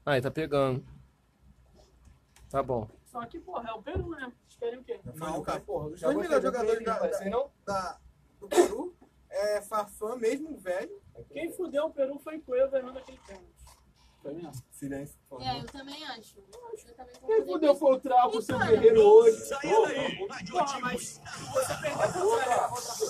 Aí, tá pegando. Tá bom. Só que, porra, é o Peru, né? Esperem o quê? Não, cara, porra. Os Já dois melhores gostei do jogadores Peru, do Peru é Farfã, mesmo velho. Quem fudeu o Peru foi Cueva errando aquele pênalti. Foi mesmo? Silêncio, por favor. Eu também acho. Eu também Quem concordo fudeu com foi o Trago, o seu Cara, guerreiro hoje. Saia daí! Porra, mas você perdeu pro Cueva contra a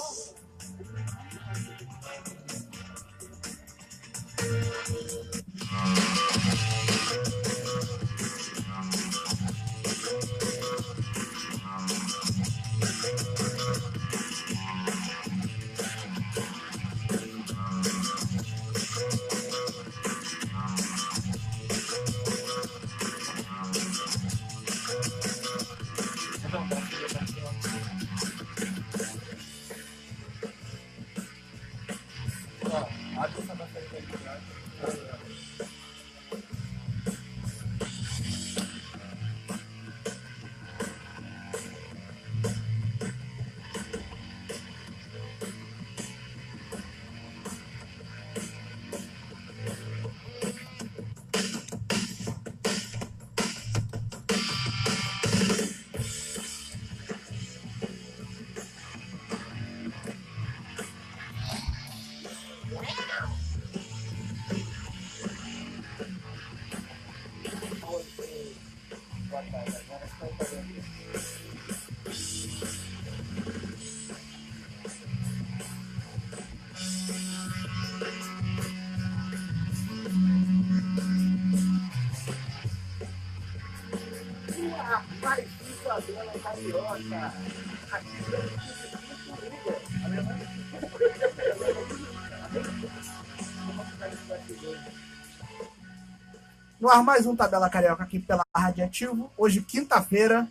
No ar, mais um Tabela Carioca aqui pela Radiativo. Hoje, quinta-feira,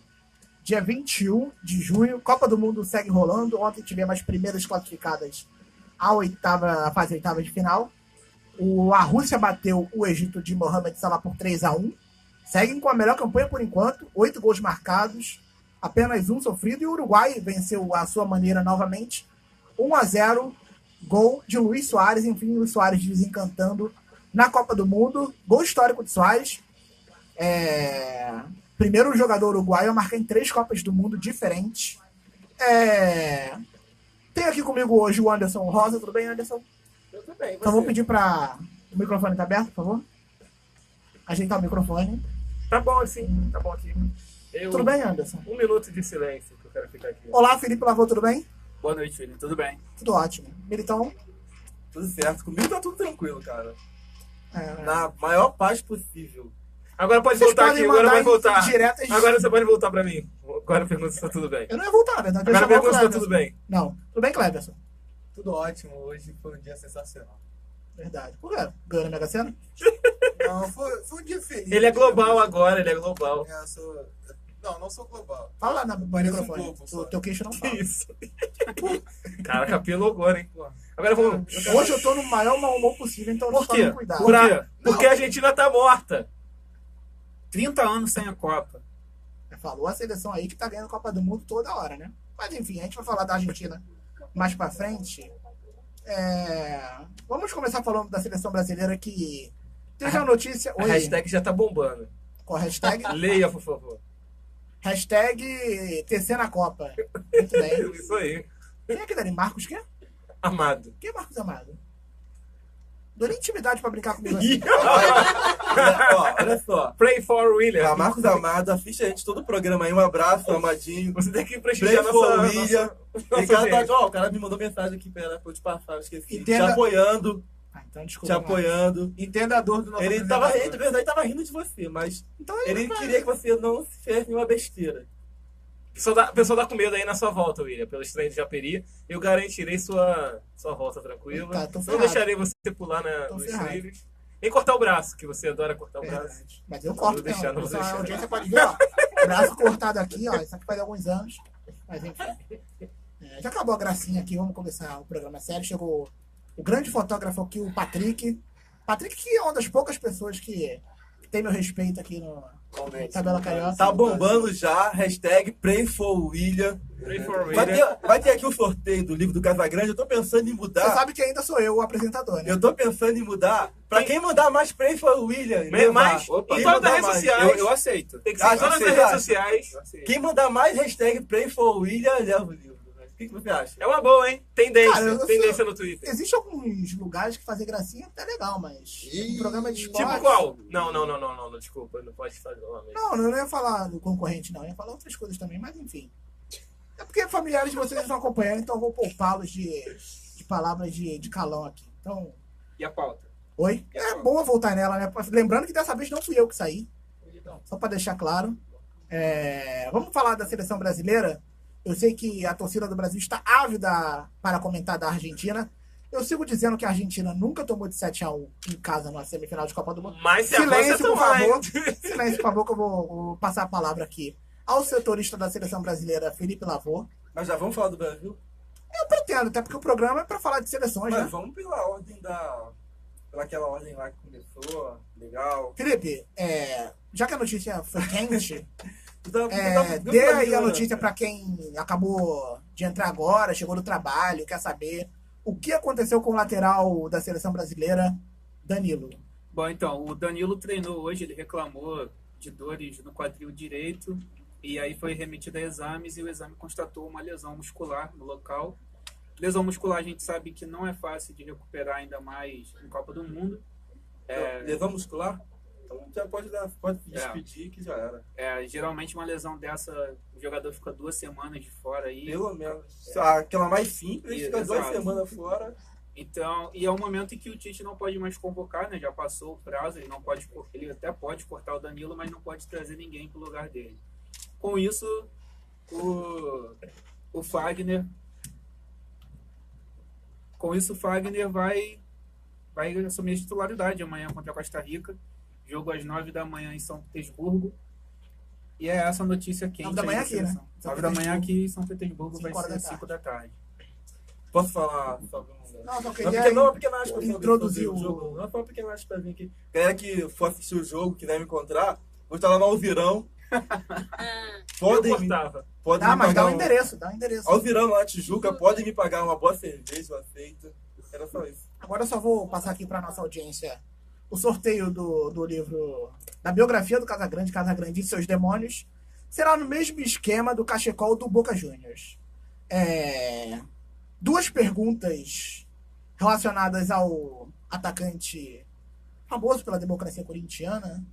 dia 21 de junho. Copa do Mundo segue rolando. Ontem tivemos as primeiras classificadas à fase oitava de final. A Rússia bateu o Egito de Mohamed Salah por 3-1. Seguem com a melhor campanha por enquanto. 8 gols marcados, apenas um sofrido. E o Uruguai venceu à sua maneira novamente. 1-0, gol de Luis Soares. Enfim, Luis Soares desencantando na Copa do Mundo. Gol histórico de Soares. Primeiro jogador uruguaio a marcar em 3 Copas do Mundo diferentes. Tem aqui comigo hoje o Anderson Rosa. Tudo bem, Anderson? Tudo bem, Então vou pedir para... O microfone tá aberto, por favor? Ajeitar o microfone. Tá bom assim, tá bom aqui. Tudo bem, Anderson? 1 minuto de silêncio que eu quero ficar aqui. Olá, Felipe Lavô, tudo bem? Boa noite, filho. Tudo bem? Tudo ótimo. Militão? Tudo certo. Comigo tá tudo tranquilo, cara. É, Na maior paz possível. Agora pode Vocês voltar podem aqui, agora mandar vai voltar. diretas- Agora você pode voltar pra mim. Agora pergunta se tá tudo bem. Eu não ia voltar, na verdade. Eu Agora ia chamar o pergunta se tá Cleverson. tudo bem. Não. Tudo bem, Cleverson? Tudo ótimo. Hoje foi um dia sensacional. Verdade. Por quê? Ganhou na Mega Sena? Não, foi um dia feliz. Ele é global agora, ele é global. Eu sou... Não sou global. Fala lá no microfone. globo só. O teu queixo não Que fala. isso? Cara, capelou agora, hein? Agora vamos... Hoje eu tô no maior mau humor possível, então Por quê? tome cuidado. Por quê? Porque a Argentina tá morta. 30 anos sem a Copa. Falou a seleção aí que tá ganhando Copa do Mundo toda hora, né? Mas enfim, a gente vai falar da Argentina mais pra frente. Vamos começar falando da seleção brasileira que teve a notícia... A hashtag já tá bombando. Com a hashtag? Leia, por favor. Hashtag TC na Copa. Muito bem. Isso aí. Quem é aquele ali? Marcos quê? Amado. Quem é Marcos Amado? Dou nem intimidade pra brincar comigo assim. Olha só. Pray for William. A Marcos Amado, assiste a gente todo o programa aí. Um abraço, Amadinho. Você tem que Pray prestigiar for nossa... William. nossa E cara, gente. o cara me mandou mensagem aqui pra eu te passar, eu esqueci. Entenda- Te apoiando, Então, desculpa. te apoiando. Entenda a dor do nosso Ele tava apresentador. rindo, de verdade, tava rindo de você, mas Então, ele queria que você não fizesse nenhuma besteira. O pessoal tá com medo aí na sua volta, William, pelo estranho de Japeri. Eu garantirei sua volta tranquila. Tá, tô Não ferrado. deixarei você pular Tô nos ferrado. trilhos. Nem cortar o braço, que você adora cortar o braço. Verdade. Mas eu corto Vou deixar, mesmo. não vou A deixar. audiência pode ver, ó. Braço cortado aqui, ó. Isso aqui faz alguns anos. Mas enfim. Já acabou a gracinha aqui. Vamos começar o programa sério. Chegou o grande fotógrafo aqui, o Patrick. Patrick, que é uma das poucas pessoas que tem meu respeito aqui no Comente. Tabela Carioca. Tá bombando já, hashtag Pray for William. Pray for Vai William. ter aqui o sorteio do livro do Casagrande, eu tô pensando em Você mudar. sabe que ainda sou eu o apresentador, né? Eu tô pensando em mudar. Pra quem mandar mais Pray for William. Mas, Opa, em quem todas as mandar redes mais? sociais, Eu aceito. tem que ser em todas as você redes acha? sociais. Eu aceito. Quem mandar mais hashtag Pray for William, leva o livro. O que você acha? É uma boa, hein? Tendência. Cara, eu Tendência no Twitter. Existem alguns lugares que fazer gracinha até legal, mas um programa de esporte... Tipo qual? Não, desculpa. Não pode falar mesmo. Não, eu não ia falar do concorrente, não. Eu ia falar outras coisas também, mas enfim. É porque familiares de vocês estão acompanhando, então eu vou poupá-los de palavras de calão aqui. Então, E a pauta? oi? É boa voltar nela, né? Lembrando que dessa vez não fui eu que saí. Só para deixar claro. Vamos falar da seleção brasileira. Eu sei que a torcida do Brasil está ávida para comentar da Argentina. Eu sigo dizendo que a Argentina nunca tomou de 7-1 em casa na semifinal de Copa do Mundo. Mas se a Silêncio, você por tomar, hein? favor. Silêncio, por favor, que eu vou passar a palavra aqui ao setorista da seleção brasileira, Felipe Lavor. Mas já vamos falar do Brasil? Eu pretendo, até porque o programa é para falar de seleções, Mas né? vamos pela ordem pelaquela ordem lá que começou. Legal. Felipe, já que a notícia foi quente, Então, dê aí a notícia para quem acabou de entrar agora, chegou no trabalho, quer saber o que aconteceu com o lateral da seleção brasileira, Danilo. Bom, então, o Danilo treinou hoje, ele reclamou de dores no quadril direito, e aí foi remetido a exames, e o exame constatou uma lesão muscular no local. Lesão muscular a gente sabe que não é fácil de recuperar, ainda mais em Copa do Mundo. Lesão muscular? Então já pode despedir que já era. Geralmente uma lesão dessa, o jogador fica 2 semanas de fora aí. Pelo menos. Aquela mais simples, fica 2 Exato. semanas fora. Então, e é um momento em que o Tite não pode mais convocar, né? Já passou o prazo, ele até pode cortar o Danilo, mas não pode trazer ninguém para o lugar dele. Com isso, o Fagner vai assumir a titularidade amanhã contra a Costa Rica. Jogo às 9 da manhã em São Petersburgo. E é essa a notícia quente. 9 da manhã aí aqui, seleção. né? 9 da manhã aqui em São Petersburgo, 5 vai horas ser da tarde. 5 da tarde. Posso falar sobre um... Não, só Não, queria porque não, porque não acho que introduzir o jogo. Não, só porque não acho pra vir aqui. Galera que for assistir o jogo, quiser me encontrar, vou estar lá no Alvirão. Podem Eu me cortava. mas dá pagar o endereço, dá o endereço. Alvirão lá na Tijuca, podem me pagar uma boa cerveja, eu aceito. Era só isso. Agora eu só vou passar aqui para nossa audiência o sorteio do livro, da biografia do Casagrande e seus demônios. Será no mesmo esquema do cachecol do Boca Juniors. 2 perguntas relacionadas ao atacante famoso pela democracia corintiana,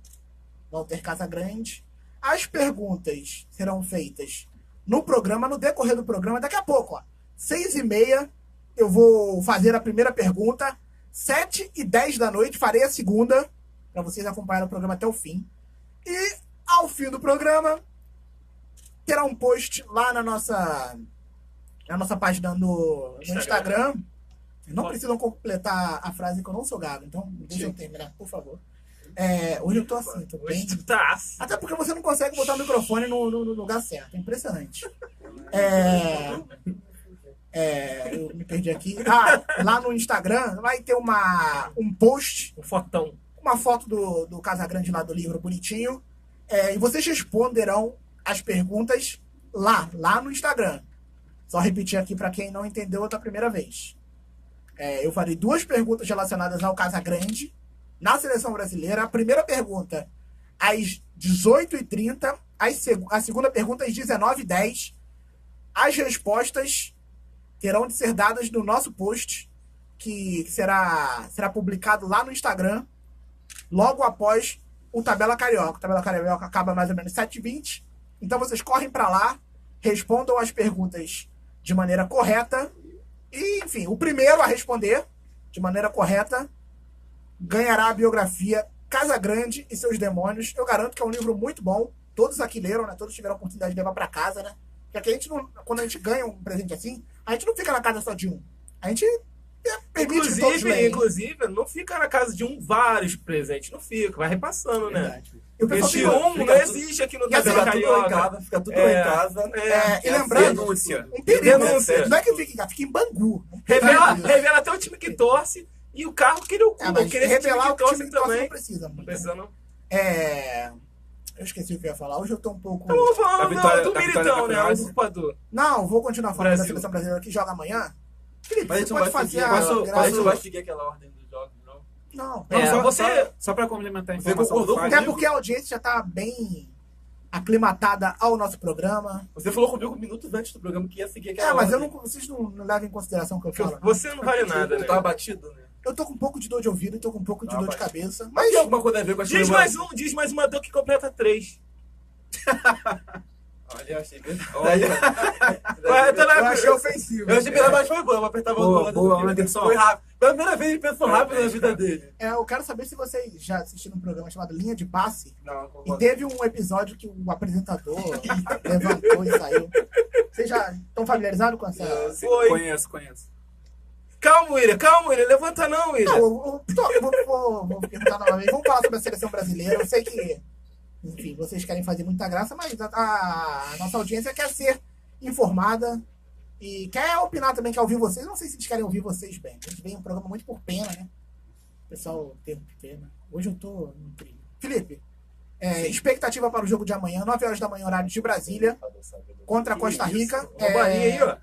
Walter Casagrande. As perguntas serão feitas no programa, no decorrer do programa, daqui a pouco, 6h30, eu vou fazer a primeira pergunta, 7h10 da noite, farei a segunda, para vocês acompanharem o programa até o fim. E, ao fim do programa, terá um post lá na nossa página no Instagram. Não precisam completar a frase que eu não sou gago, então deixa eu terminar, por favor. Hoje eu tô assim, tô bem... Hoje tu tá assim. Até porque você não consegue botar o microfone no lugar certo. É impressionante. Eu me perdi aqui. Lá no Instagram vai ter um post, Um fotão. uma foto do Casagrande lá do livro bonitinho. E vocês responderão as perguntas lá no Instagram. Só repetir aqui para quem não entendeu da primeira vez. Eu farei 2 perguntas relacionadas ao Casagrande na seleção brasileira. A primeira pergunta às 18h30, a segunda pergunta às 19h10. As respostas terão de ser dadas no nosso post, que será publicado lá no Instagram, logo após o Tabela Carioca. O Tabela Carioca acaba mais ou menos 7h20. Então vocês correm para lá, respondam as perguntas de maneira correta. E, enfim, o primeiro a responder de maneira correta ganhará a biografia Casagrande e seus demônios. Eu garanto que é um livro muito bom. Todos aqui leram, né? Todos tiveram a oportunidade de levar para casa, né? Porque a gente não, quando a gente ganha um presente assim, a gente não fica na casa só de um. A gente permite que todos leiam. Inclusive, não fica na casa de vários presentes. Não fica, vai repassando, né? Verdade. E o pessoal Esse fica- não existe aqui no E assim, Tabela Fica tudo lá em Carioca. casa, fica tudo lá em casa. e lembrando, denúncia. um perigo, Denúncia. não é que fica em casa, fica em Bangu. Revela até o time que torce e o carro que ele ocupa. Mas Porque esse revelar time o que que o torce time que torce também. não precisa. Não precisa, não. Eu esqueci o que eu ia falar. Hoje eu tô um pouco... Vamos Da falar vitória- do da Militão, vitória né? da O Croácia. usurpador. Não, vou continuar falando da Brasil. seleção brasileira que joga amanhã. Felipe, Mas a você gente não pode vai fazer seguir a... aquela- graça- a gente não vai seguir aquela ordem dos jogos, não. Não, Não, É, só, você- só pra complementar a Você informação do concordou Fagner, até porque a audiência já tá bem aclimatada ao nosso programa. Você falou comigo minutos antes do programa que ia seguir aquela Mas ordem. vocês não levam em consideração o que eu falo. né? Você não vale nada, né? Tá abatido, né? Eu tô com um pouco de dor de ouvido e tô com um pouco de dor de cabeça. Mas tem alguma coisa a ver com a Diz mais uma dor que completa 3. Olha, eu achei bem... Eu achei ofensivo. Eu achei que mas foi boa, eu apertava Boa, o boa, botão. Anderson. Foi rápido. Pela primeira vez ele pensou rápido na vida dele. Eu quero saber se vocês já assistiram um programa chamado Linha de Passe. Não, E concordo. teve um episódio que o apresentador levantou e saiu. Vocês já estão familiarizados com essa... Foi. Conheço. Calma, William. Levanta não, William. Não, eu vou perguntar novamente. Vamos falar sobre a seleção brasileira. Eu sei que, enfim, vocês querem fazer muita graça, mas a nossa audiência quer ser informada e quer opinar também, quer ouvir vocês. Não sei se eles querem ouvir vocês bem. A gente vem um programa muito por pena, né? O pessoal tem pena. Hoje eu tô incrível. Felipe, expectativa para o jogo de amanhã, 9 horas da manhã, horário de Brasília, contra a Costa Rica. Ó, o Bahia aí, ó.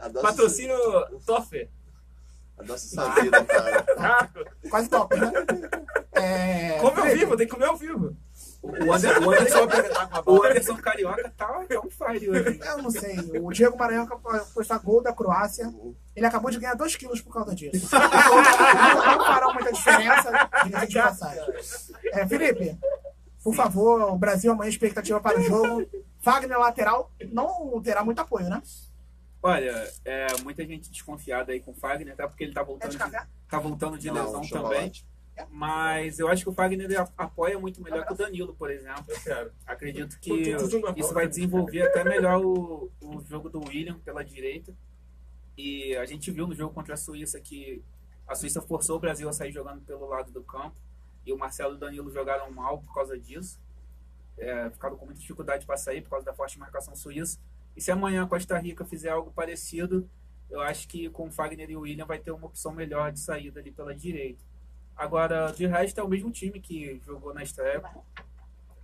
Adoça Patrocínio Toffer. Adoça essa vida, cara. Quase top, né? Come ao Felipe, vivo, tem que comer ao vivo. O Anderson Carioca tá on fire hoje. Eu não sei. O Diego Maranhão postar gol da Croácia. Ele acabou de ganhar 2 quilos por causa disso. Não fará muita diferença. Diga-se de passagem. Felipe, por favor, o Brasil amanhã, expectativa para o jogo. Fagner lateral não terá muito apoio, né? Olha, muita gente desconfiada aí com o Fagner, até porque ele tá voltando de lesão também. Mas eu acho que o Fagner apoia muito melhor que o Danilo, por exemplo. Eu quero. Acredito que isso vai desenvolver até melhor o jogo do William pela direita. E a gente viu no jogo contra a Suíça que a Suíça forçou o Brasil a sair jogando pelo lado do campo. E o Marcelo e o Danilo jogaram mal por causa disso. Ficaram com muita dificuldade para sair por causa da forte marcação suíça. E se amanhã a Costa Rica fizer algo parecido, eu acho que com o Fagner e o William vai ter uma opção melhor de saída ali pela direita. Agora, de resto, é o mesmo time que jogou na estreia.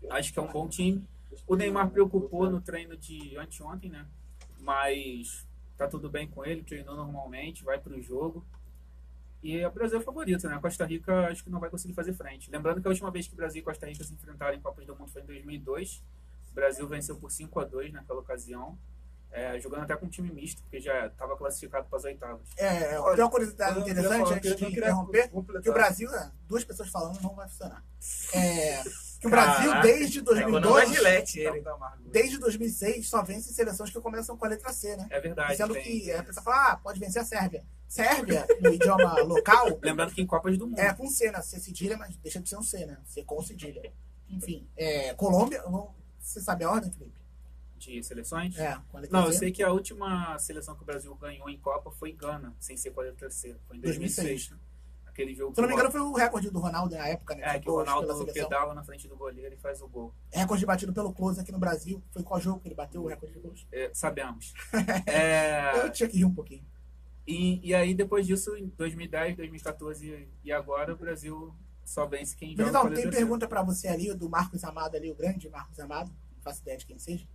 Acho que é um bom time. O Neymar preocupou no treino de anteontem, né? Mas tá tudo bem com ele, treinou normalmente, vai pro jogo. E o Brasil é favorito, né? A Costa Rica acho que não vai conseguir fazer frente. Lembrando que a última vez que o Brasil e Costa Rica se enfrentaram em Copas do Mundo foi em 2002. O Brasil venceu por 5-2 naquela ocasião. Jogando até com um time misto, porque já estava classificado para as oitavas. Tem uma curiosidade interessante antes de interromper, que o Brasil, 2 pessoas falando, não vai funcionar. Que o Brasil, desde Não é 2002, Gillette, ele. desde 2006, só vence seleções que começam com a letra C, né? É verdade. Sendo tem. que a pessoa fala, pode vencer a Sérvia. Sérvia, no idioma local, Lembrando que em Copas do Mundo. é com C, né? C cedilha, mas deixa de ser um C, né? C com cedilha. Enfim, Colômbia, você sabe a ordem, Felipe? De seleções? Com a letra Não, eu C. sei que a última seleção que o Brasil ganhou em Copa foi Gana, sem ser com a letra C. Foi em 2006. Né? Aquele jogo. Se eu não me engano, foi o recorde do Ronaldo na época, né? que o Ronaldo pedala na frente do goleiro e faz o gol. Recorde batido pelo Close aqui no Brasil. Foi qual jogo que ele bateu o recorde de gols? Sabemos. Eu tinha que rir um pouquinho. E aí, depois disso, em 2010, 2014 e agora, o Brasil só vence quem joga com a Então, letra tem C. pergunta pra você ali, do Marcos Amado ali, o grande Marcos Amado. Não faço ideia de quem seja.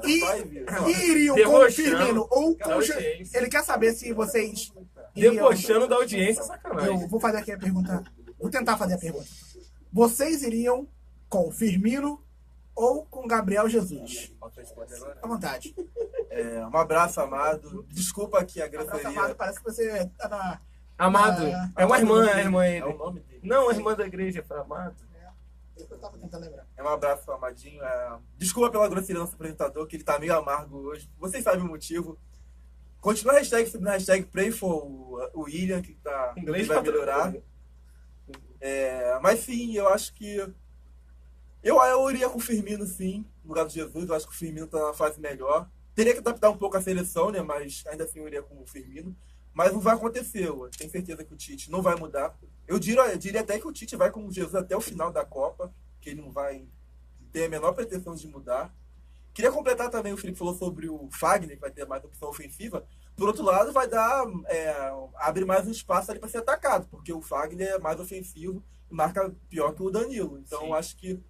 E iriam com o Debochando. Firmino ou com o Audiência. Ele quer saber se vocês iriam... Debochando da audiência, sacanagem. Eu vou fazer aqui a pergunta. Vou tentar fazer a pergunta. Vocês iriam com Firmino ou com Gabriel Jesus? À vontade. Um abraço, Amado. Desculpa aqui a Amado, grosseria. parece que você tá na... Amado. É uma irmã, É o ele. nome dele. Não, a irmã da igreja, foi Amado. Eu tava tentando lembrar. Um abraço pro Amadinho. Desculpa pela grosseria do nosso apresentador, que ele tá meio amargo hoje. Vocês sabem o motivo. Continua a hashtag, subindo a hashtag Pray for o William, que Inglês vai melhorar. Mas sim, eu acho que... Eu iria com o Firmino, sim, no lugar do Jesus. Eu acho que o Firmino tá na fase melhor. Teria que adaptar um pouco a seleção, né? Mas ainda assim eu iria com o Firmino. Mas não vai acontecer, eu tenho certeza que o Tite não vai mudar. Eu diria até que o Tite vai com o Jesus até o final da Copa, que ele não vai ter a menor pretensão de mudar. Queria completar também, o Felipe falou sobre o Fagner, que vai ter mais opção ofensiva. Por outro lado, vai dar, abre mais um espaço ali para ser atacado, porque o Fagner é mais ofensivo. marca pior que o Danilo. Então, Sim. eu acho que,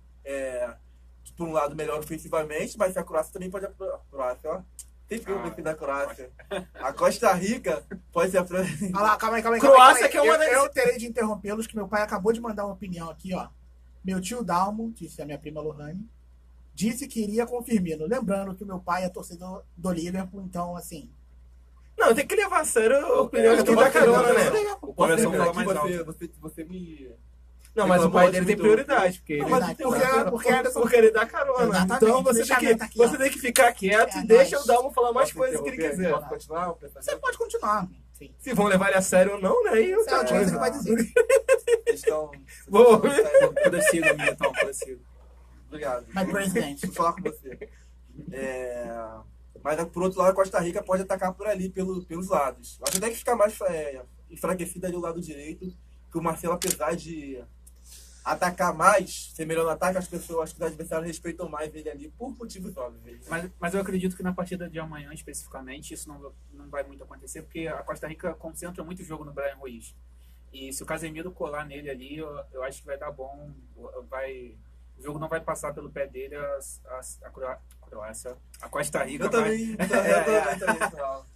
por um lado, melhor ofensivamente, mas a Croácia também pode... A Croácia, ó. Sempre que eu pensei da Croácia. A Costa Rica pode ser... Olha lá, calma aí. Croácia, que é uma das- Eu terei de interrompê-los, que meu pai acabou de mandar uma opinião aqui, ó. Meu tio Dalmo, disse a minha prima Lohane, disse que iria com o Firmino. Lembrando que meu pai é torcedor do Liverpool, então, assim... Não, tem que levar a sério a opinião de quem dá carona, né? O coração Você- fala mais você- alto. você me... Não, mas o pai dele tem prioridade, porque Não, ele, mas Verdade, porque Anderson... porque ele dá carona. Exatamente, Então você deixa tem, a meta aqui, ó. você tem que ficar quieto É e deixa nóis. o Dalmo falar mais Posso coisas que ele interromper? quiser. Posso continuar? o pensamento? Você pode continuar, enfim. Se vão levar ele a sério ou não, né? Aí Essa é a outra audiência coisa. que vai dizer. Eles estão... Boa. Prossiga, Milton, prossiga. Obrigado. My president. Vou falar com você. Mas, por outro lado, a Costa Rica pode atacar por ali, pelos lados. Acho até que fica mais enfraquecida ali o lado direito, que o Marcelo, apesar de atacar mais, ser melhor no ataque, acho que os adversários respeitam mais ele ali, por motivos óbvios. Mas eu acredito que na partida de amanhã, especificamente, isso não vai muito acontecer, porque a Costa Rica concentra muito jogo no Bryan Ruiz. E se o Casemiro colar nele ali, eu acho que vai dar bom. O jogo não vai passar pelo pé dele, a Croácia. A Costa Rica Eu também.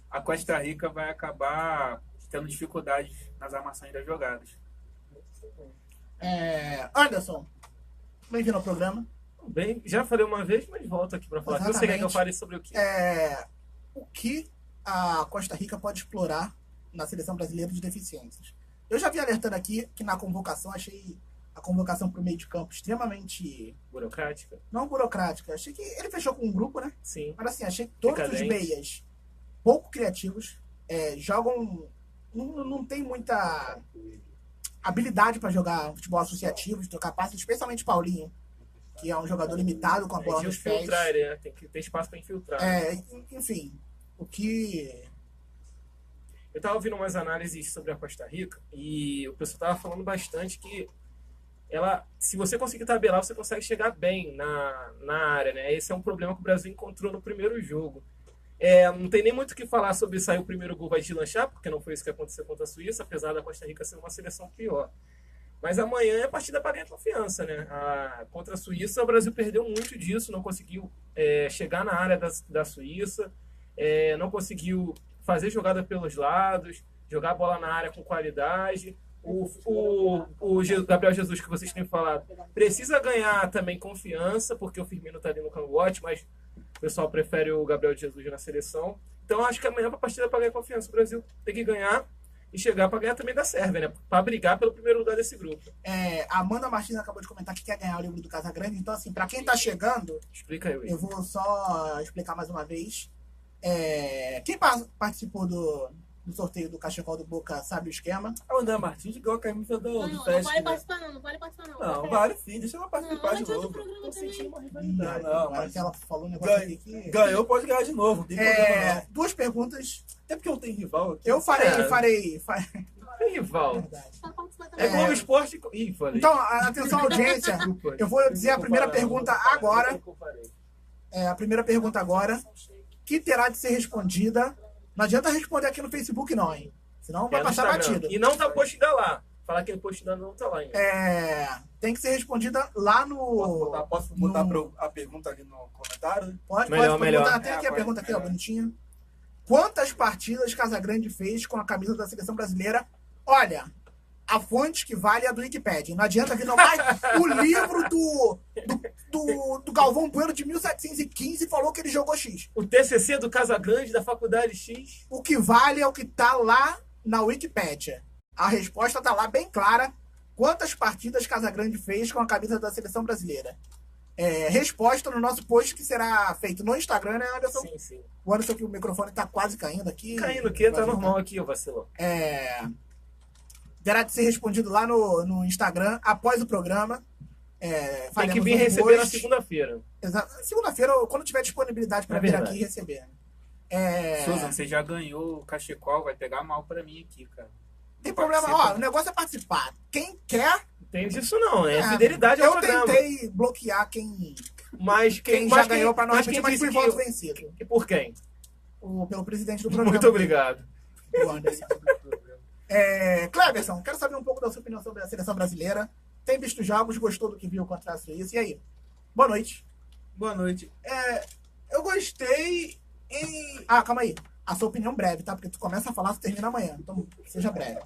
a Costa Rica vai acabar tendo dificuldades nas armações das jogadas. Anderson, bem-vindo ao programa. Bem, já falei uma vez, mas volto aqui pra falar. Você quer que eu fale sobre o quê? O que a Costa Rica pode explorar na seleção brasileira de deficiências? Eu já vi alertando aqui que na convocação, achei a convocação para o meio de campo extremamente, Burocrática? não burocrática. Achei que ele fechou com um grupo, né? Sim. Mas assim, achei que todos os Decadente. meias pouco criativos, jogam... Não tem muita habilidade para jogar futebol associativo, de trocar passes, especialmente Paulinho, que é um jogador limitado com a bola De nos pés. infiltrar, né? Tem que ter espaço pra infiltrar. Enfim, o que... Eu tava ouvindo umas análises sobre a Costa Rica e o pessoal tava falando bastante que se você conseguir tabelar, você consegue chegar bem na área, né? Esse é um problema que o Brasil encontrou no primeiro jogo. Não tem nem muito o que falar sobre sair o primeiro gol vai deslanchar, porque não foi isso que aconteceu contra a Suíça, apesar da Costa Rica ser uma seleção pior. Mas amanhã é partida para ganhar confiança, né? Contra a Suíça, o Brasil perdeu muito disso, não conseguiu chegar na área da Suíça, não conseguiu fazer jogada pelos lados, jogar a bola na área com qualidade. O Gabriel Jesus, que vocês têm falado, precisa ganhar também confiança, porque o Firmino está ali no cangote, mas o pessoal prefere o Gabriel Jesus na seleção. Então, acho que amanhã é a partida para ganhar confiança. O Brasil tem que ganhar e chegar para ganhar também da Sérvia, né? Para brigar pelo primeiro lugar desse grupo. A Amanda Martins acabou de comentar que quer ganhar o livro do Casagrande. Então, assim, para quem tá chegando, Explica aí, eu Will. vou só explicar mais uma vez. Quem participou do sorteio do Cachecol do Boca sabe o esquema. A André Martins igual a camisa do Não Sesc, vale né? participar não, não vale participar não. Não, vale sim, deixa ela Não, participar de antes do novo. programa Tô também. sentindo uma Ih, rivalidade. não, agora mas que ela falou um negócio ganha- aqui. Ganhou, pode ganhar de novo, não tem problema não. Duas perguntas. Até porque eu tenho rival aqui. Eu farei. Tem rival. Verdade. Tá participando É também. Globo Esporte. Ih, falei. Então, atenção, audiência. Desculpa. Eu vou dizer a primeira pergunta agora. A primeira pergunta agora, que terá de ser respondida. Não adianta responder aqui no Facebook, não, hein? Senão vai No passar Instagram. batido. E não tá post ainda lá. Falar que o post ainda não tá lá ainda. Tem que ser respondida lá no. Posso botar a pergunta ali no comentário? Pode Melhor. perguntar. Tem aqui a pode. pergunta aqui, ó, bonitinha. Quantas partidas Casagrande fez com a camisa da seleção brasileira? Olha, a fonte que vale é a do Wikipedia. Não adianta vir mais. O livro do Galvão Bueno de 1715 falou que ele jogou X. O TCC do Casagrande da Faculdade X. O que vale é o que tá lá na Wikipedia. A resposta tá lá bem clara. Quantas partidas Casagrande fez com a camisa da seleção brasileira? Resposta no nosso post que será feito no Instagram, né, Anderson? Sim, sim. O Anderson, que o microfone tá quase caindo aqui. Caindo o quê? Tá normal aqui, ô vacilão. Terá de ser respondido lá no Instagram após o programa. Tem que faremos vir um receber post. na segunda-feira. Segunda-feira, quando tiver disponibilidade para É vir verdade. aqui e receber. Susan, você já ganhou o cachecol, vai pegar mal pra mim aqui, cara. Tem problema, Participa. o negócio é participar. Quem quer. Tem disso não, né? Fidelidade ao Eu programa. tentei bloquear quem Mas quem já ganhou para não repetir, mas disse fui voto vencido. E por quem? Pelo presidente do programa. Muito obrigado. O Anderson. Cleberson, quero saber um pouco da sua opinião sobre a seleção brasileira. tem visto jogos, gostou do que viu contra a Suíça. E aí? Boa noite. Boa noite. Eu gostei em... Ah, calma aí. A sua opinião breve, tá? Porque tu começa a falar, tu termina amanhã. Então, seja breve.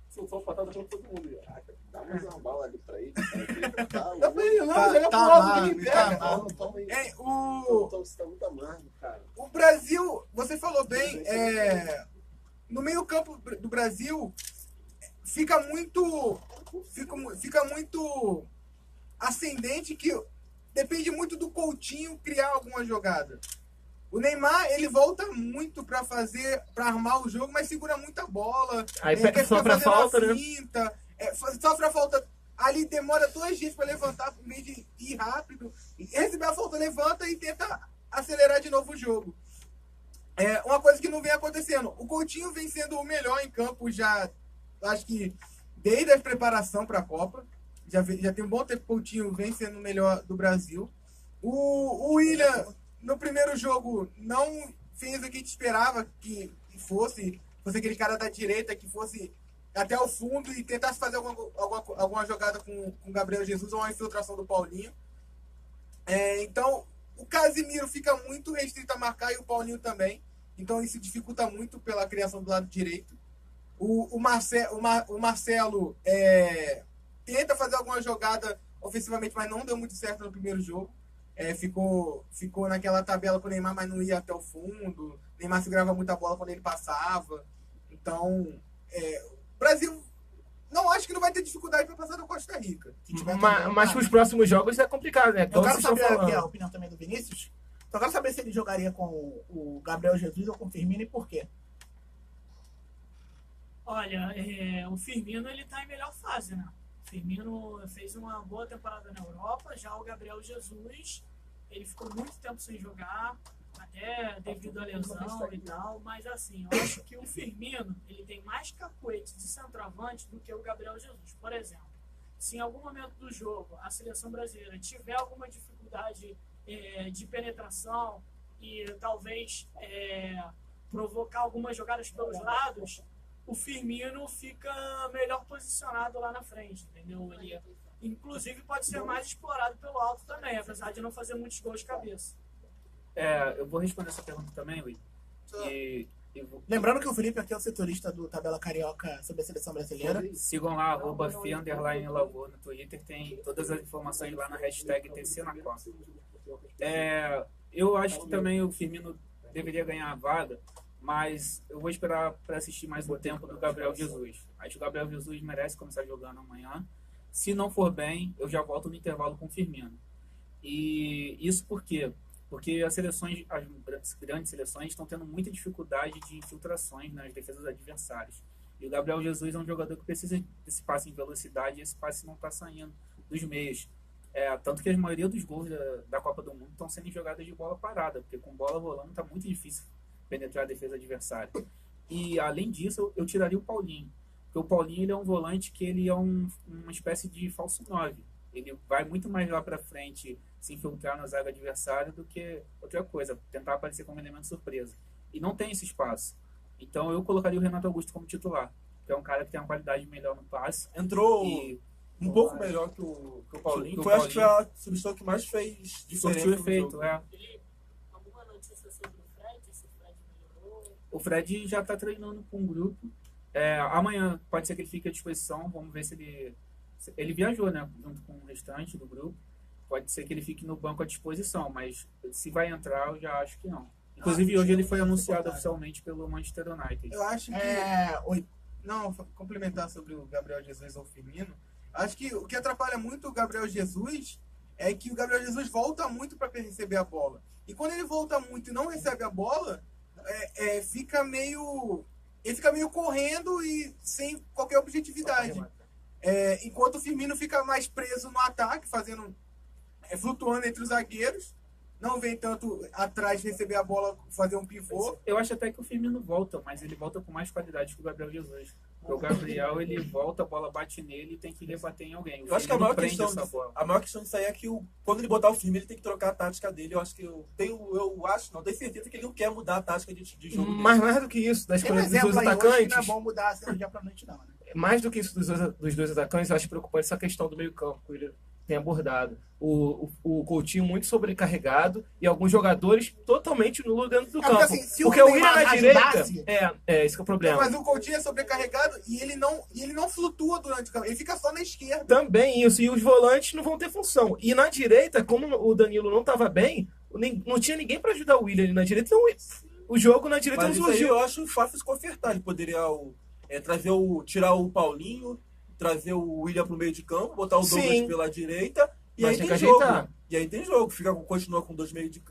Soltou patada pra todo mundo. Dá mais uma bala ali pra ele. Dá pra ele não, Tá- joga tá pro alto, amargo, ninguém tá pega. amargo. Toma aí. O Você tá muito amargo, cara. O Brasil, você falou bem, no meio campo do Brasil fica muito ascendente que depende muito do Coutinho criar alguma jogada. O Neymar, ele volta muito para armar o jogo, mas segura muita bola. Aí quer ficar sofre a fazendo falta, né? finta, sofre a falta. Ali demora 2 dias para levantar, por meio de ir rápido. Receber a falta, levanta e tenta acelerar de novo o jogo. Uma coisa que não vem acontecendo. O Coutinho vem sendo o melhor em campo já, acho que desde a preparação para a Copa. Já tem um bom tempo que o Coutinho vem sendo o melhor do Brasil. O William, no primeiro jogo, não fez o que a gente esperava que fosse aquele cara da direita que fosse até o fundo e tentasse fazer alguma jogada com o Gabriel Jesus ou uma infiltração do Paulinho. Então, o Casimiro fica muito restrito a marcar e o Paulinho também. Então, isso dificulta muito pela criação do lado direito. O Marcelo tenta fazer alguma jogada ofensivamente, mas não deu muito certo no primeiro jogo. Ficou naquela tabela com o Neymar, mas não ia até o fundo. O Neymar segurava muita bola quando ele passava. Então, o Brasil não acho que não vai ter dificuldade para passar da Costa Rica. Se tiver Mas para os próximos jogos é complicado, né? Eu Como quero vocês estão saber aqui a falando. opinião também do Vinícius. Só quero saber se ele jogaria com o Gabriel Jesus ou com o Firmino e por quê. Olha, o Firmino ele tá em melhor fase, né? O Firmino fez uma boa temporada na Europa, já o Gabriel Jesus, ele ficou muito tempo sem jogar, até devido à lesão e tal, mas assim, eu acho que o Firmino, ele tem mais cacuete de centroavante do que o Gabriel Jesus. Por exemplo, se em algum momento do jogo a seleção brasileira tiver alguma dificuldade de penetração e talvez provocar algumas jogadas pelos lados, o Firmino fica melhor posicionado lá na frente, entendeu? Ele, inclusive, pode ser mais explorado pelo alto também, apesar de não fazer muitos gols de cabeça. Eu vou responder essa pergunta também, Will. Lembrando que o Felipe aqui é o setorista do Tabela Carioca sobre a seleção brasileira. Sigam lá, @fi_lavô no Twitter, tem todas as informações lá na hashtag TC na Copa. Eu acho que também o Firmino deveria ganhar a vaga, mas eu vou esperar para assistir mais um tempo do Gabriel Jesus. Acho que o Gabriel Jesus merece começar jogando amanhã. Se não for bem, eu já volto no intervalo com o Firmino. E isso por quê? Porque as grandes seleções estão tendo muita dificuldade de infiltrações nas defesas adversárias. E o Gabriel Jesus é um jogador que precisa desse passe em velocidade e esse passe não está saindo dos meios. Tanto que a maioria dos gols da Copa do Mundo estão sendo em jogadas de bola parada, porque com bola rolando está muito difícil penetrar a defesa adversária. E além disso, eu tiraria o Paulinho. Porque o Paulinho ele é um volante que ele é uma espécie de falso 9. Ele vai muito mais lá para frente se infiltrar na zaga adversária do que outra coisa, tentar aparecer como elemento surpresa. E não tem esse espaço. Então eu colocaria o Renato Augusto como titular, que é um cara que tem uma qualidade melhor no passe. Entrou um pouco melhor que o Paulinho. Acho que foi a substituição que mais fez diferença. Surtiu efeito, Alguma notícia sobre o Fred? Se o Fred melhorou? O Fred já está treinando com um grupo. Amanhã pode ser que ele fique à disposição. Vamos ver se ele viajou, né, junto com o restante do grupo. Pode ser que ele fique no banco à disposição, mas se vai entrar, eu já acho que não. Inclusive, hoje ele foi anunciado oficialmente pelo Manchester United. Eu acho que... Não, complementar sobre o Gabriel Jesus ou o Firmino. Acho que o que atrapalha muito o Gabriel Jesus é que o Gabriel Jesus volta muito para receber a bola. E quando ele volta muito e não recebe a bola, ele fica meio correndo e sem qualquer objetividade. Enquanto o Firmino fica mais preso no ataque, flutuando entre os zagueiros, não vem tanto atrás receber a bola, fazer um pivô. Eu acho até que o Firmino volta, mas ele volta com mais qualidade que o Gabriel Jesus. Porque o Gabriel, ele volta, a bola bate nele e tem que rebater em alguém. Eu acho que a maior questão disso aí é que quando ele botar o Firmino, ele tem que trocar a tática dele. Eu acho que tenho certeza que ele não quer mudar a tática de jogo dele. Mas mais do que isso, das Tem um escolha dos exemplo seus aí hoje que atacantes. não é bom mudar assim do dia pra noite, não, né? mais do que isso dos dois atacantes, eu acho preocupante essa questão do meio campo que ele tem abordado. O Coutinho muito sobrecarregado e alguns jogadores totalmente nulo dentro do porque, campo. assim, se o Porque o William Neymar na direita... ajudasse- Esse que é o problema. Mas o Coutinho é sobrecarregado e ele não flutua durante o campo. Ele fica só na esquerda. Também isso, e os volantes não vão ter função. E na direita, como o Danilo não estava bem, não tinha ninguém para ajudar o William ali na direita, então o jogo na direita Mas não isso aí surgiu. eu acho fácil de consertar. Ele poderia tirar o Paulinho, trazer o William pro meio de campo, botar o Douglas Sim. pela direita, e Mas aí tem tem que jogo. ajeitar. E aí tem jogo. Continua com dois meio de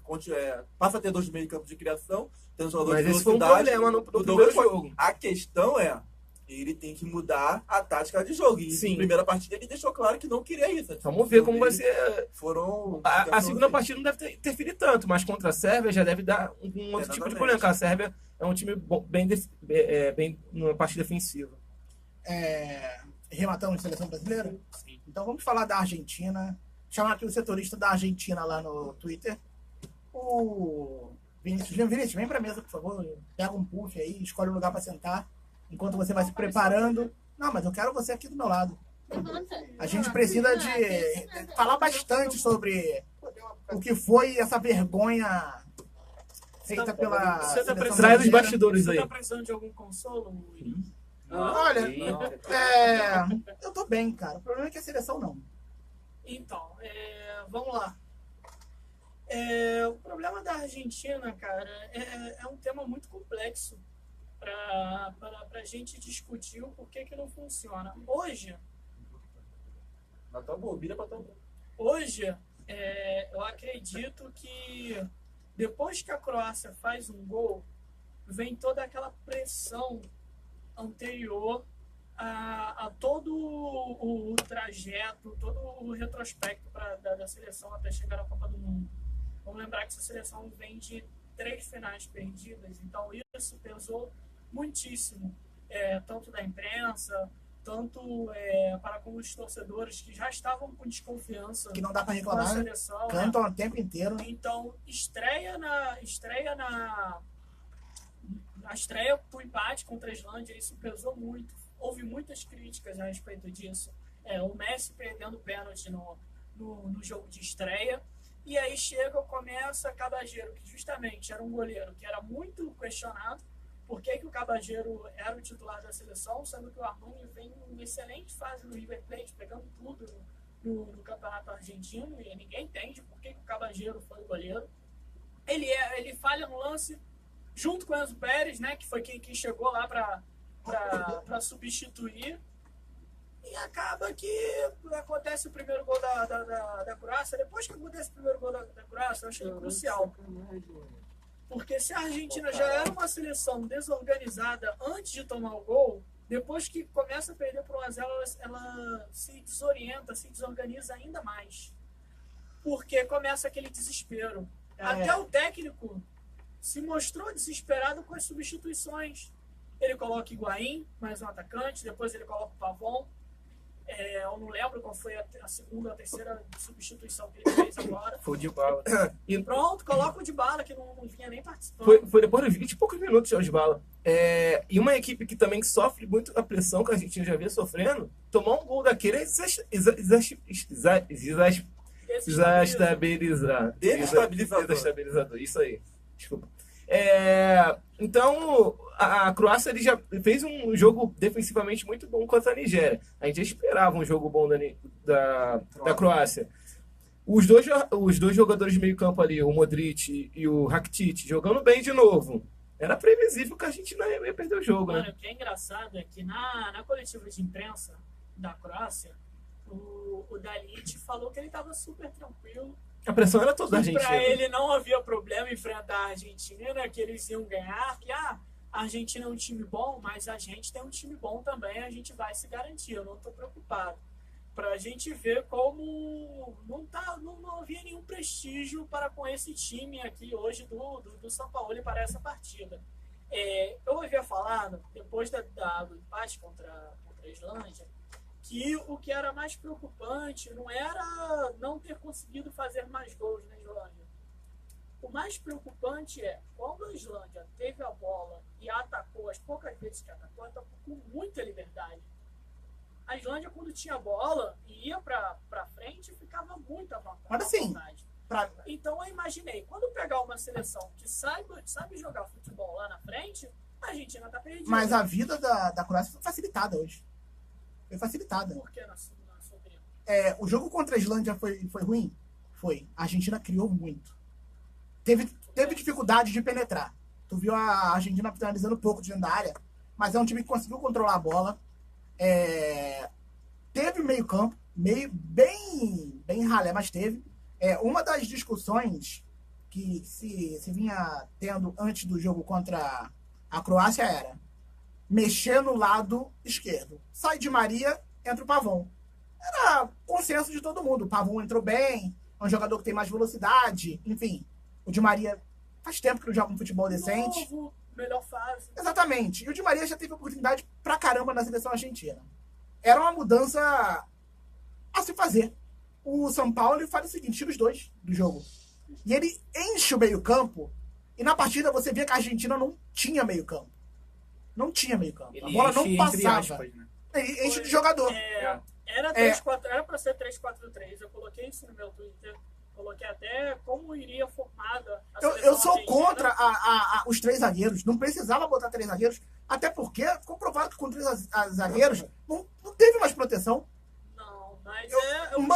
passa a ter dois meio de campo de criação, tendo jogador Mas de esse foi um velocidade. problema no O primeiro Douglas jogo. A questão é, ele tem que mudar a tática de jogo. E Sim. na primeira partida ele deixou claro que não queria isso. Vamos ver como vai ser. Foram. A segunda partida não deve ter interferir tanto, mas contra a Sérvia já deve dar um outro tipo de Exatamente. problema, porque a Sérvia é um time bem numa parte defensiva. Rematamos a seleção brasileira? Então vamos falar da Argentina. Chamar aqui o setorista da Argentina lá no Twitter. O Vinícius. Vinícius, vem pra mesa, por favor. Pega um puff aí, escolhe um lugar pra sentar. Enquanto você vai se preparando. Não, mas eu quero você aqui do meu lado. A gente precisa de falar bastante sobre o que foi essa vergonha feita pela Você tá seleção precisando- Traz os brasileira. bastidores Você aí. tá precisando de algum consolo, Will? Olha, Eita. eu tô bem, cara. O problema é que a seleção não. Então, vamos lá. O problema da Argentina, cara, é um tema muito complexo para a gente discutir o porquê que não funciona. Hoje, eu acredito que depois que a Croácia faz um gol, vem toda aquela pressão anterior a todo o trajeto, todo o retrospecto da seleção até chegar à Copa do Mundo. Vamos lembrar que essa seleção vem de 3 finais perdidas, então isso pesou muitíssimo, tanto da imprensa, tanto para com os torcedores que já estavam com desconfiança Que não dá pra na reclamar. seleção. né? Cantam o tempo inteiro. Então, a estreia pro empate contra a Islândia, isso pesou muito. Houve muitas críticas a respeito disso. O Messi perdendo pênalti no jogo de estreia. E aí começa Cabageiro, que justamente era um goleiro que era muito questionado. Por que o Cabageiro era o titular da seleção, sendo que o Armani vem em uma excelente fase no River Plate, pegando tudo no campeonato argentino, e ninguém entende por que o Cabageiro foi o goleiro. Ele falha no lance junto com o Enzo Pérez, né, que foi quem chegou lá para substituir. E acaba que acontece o primeiro gol da Croácia. Depois que acontece o primeiro gol da Croácia, eu achei crucial. Porque se a Argentina já era uma seleção desorganizada antes de tomar o gol, depois que começa a perder por 1-0, ela se desorienta, se desorganiza ainda mais. Porque começa aquele desespero. Até o técnico se mostrou desesperado com as substituições. Ele coloca Higuaín, mais um atacante, depois ele coloca o Pavon. Eu não lembro qual foi a segunda ou a terceira substituição que ele fez agora. Foi de bala. E Pronto, coloca o Dybala, que não vinha nem participando. foi depois de 20 e poucos minutos de bala. E uma equipe que também sofre muito a pressão que a gente já vinha sofrendo, tomar um gol daquele é desestabilizador. Isso aí. Desculpa. Então, a Croácia ele já fez um jogo defensivamente muito bom contra a Nigéria. A gente já esperava um jogo bom da Croácia. Os dois jogadores de meio campo ali, o Modric e o Rakitic, jogando bem de novo. Era previsível que a Argentina ia perder o jogo, Mano, né? o que é engraçado é que na coletiva de imprensa da Croácia, o Dalit falou que ele estava super tranquilo. A pressão era toda da Que para Argentina. ele não havia problema enfrentar a Argentina, que eles iam ganhar, que a Argentina é um time bom, mas a gente tem um time bom também, a gente vai se garantir, eu não estou preocupado. Para a gente ver como não havia nenhum prestígio para com esse time aqui hoje do São Paulo para essa partida. Eu havia falado, depois do empate contra a Islândia, que o que era mais preocupante não era não ter conseguido fazer mais gols na Islândia. O mais preocupante é, quando a Islândia teve a bola e atacou, as poucas vezes que atacou com muita liberdade. A Islândia, quando tinha bola e ia pra frente, ficava muito à vontade. Mas assim, Então eu imaginei, quando pegar uma seleção que sabe jogar futebol lá na frente, a Argentina tá perdida. Mas a vida da Croácia foi facilitada hoje. Foi facilitada. Por que na sua opinião? O jogo contra a Islândia foi ruim? Foi. A Argentina criou muito. Teve dificuldade de penetrar. Tu viu a Argentina finalizando pouco dentro da área, mas é um time que conseguiu controlar a bola. Teve meio campo, bem ralé, mas teve. Uma das discussões que se vinha tendo antes do jogo contra a Croácia era mexer no lado esquerdo. Sai de Maria, entra o Pavão. Era consenso de todo mundo. O Pavão entrou bem, é um jogador que tem mais velocidade, enfim. O Di Maria faz tempo que não joga um futebol decente. Novo, melhor fase. Exatamente. E o Di Maria já teve oportunidade pra caramba na seleção argentina. Era uma mudança a se fazer. O São Paulo faz o seguinte, tira os dois do jogo. E ele enche o meio-campo. E na partida você vê que a Argentina não tinha meio-campo. Não tinha meio-campo. A bola não passava. Aspas, né? Ele enche de jogador. Era pra ser 3-4-3. Eu coloquei isso no meu Twitter. Coloquei até como iria formada a seleção Eu sou argentina. contra os 3 zagueiros. Não precisava botar 3 zagueiros. Até porque ficou provado que com 3 zagueiros não teve mais proteção. Não, mas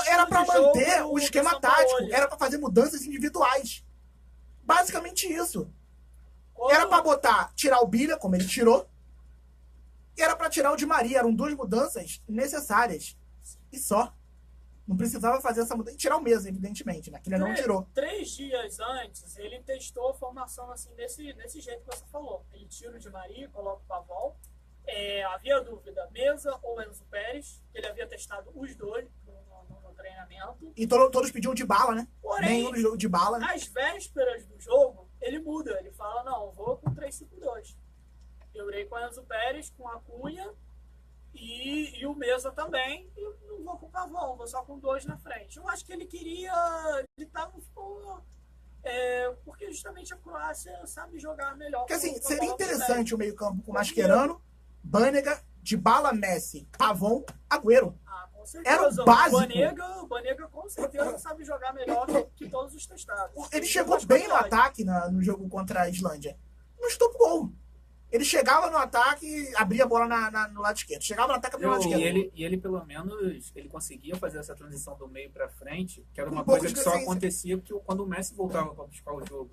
Era pra manter jogo o esquema do Sampaoli. tático. Era pra fazer mudanças individuais. Basicamente isso. Quando- Era pra tirar o Bilha, como ele tirou. E era pra tirar o Di Maria. Eram 2 mudanças necessárias. E só. Não precisava fazer essa mudança. E tirar o mesmo, evidentemente, né? Que ele não tirou. 3 dias antes, ele testou a formação assim, desse jeito que você falou. Ele tira o Di Maria, coloca o Pavão. Havia dúvida, Mesa ou Enzo Pérez, que ele havia testado os dois no treinamento. E todos pediam de bala, né? Porém, Nenhum de bala. às vésperas do jogo, ele muda. Ele fala, não, vou com 3-5-2. Eu irei com o Enzo Pérez, com a Cunha e o Mesa também. E não vou com o Pavão, vou só com 2 na frente. Eu acho que ele queria... Ele tava... porque justamente a Croácia sabe jogar melhor. Porque assim, com a seria bola dos interessante o meio-campo com Mascherano, Banega, Dybala, Messi, Pavão, Agüero. pés. Com certeza. Era o básico. O Banega com certeza sabe jogar melhor que todos os testados. Ele chegou bem no ataque no jogo contra a Islândia. Não estopou gol. Ele chegava no ataque e abria a bola no lado esquerdo. Chegava no ataque e abria no lado esquerdo. E ele, pelo menos, ele conseguia fazer essa transição do meio pra frente, que era Com uma um pouco coisa de que só decência. acontecia quando o Messi voltava pra buscar o jogo.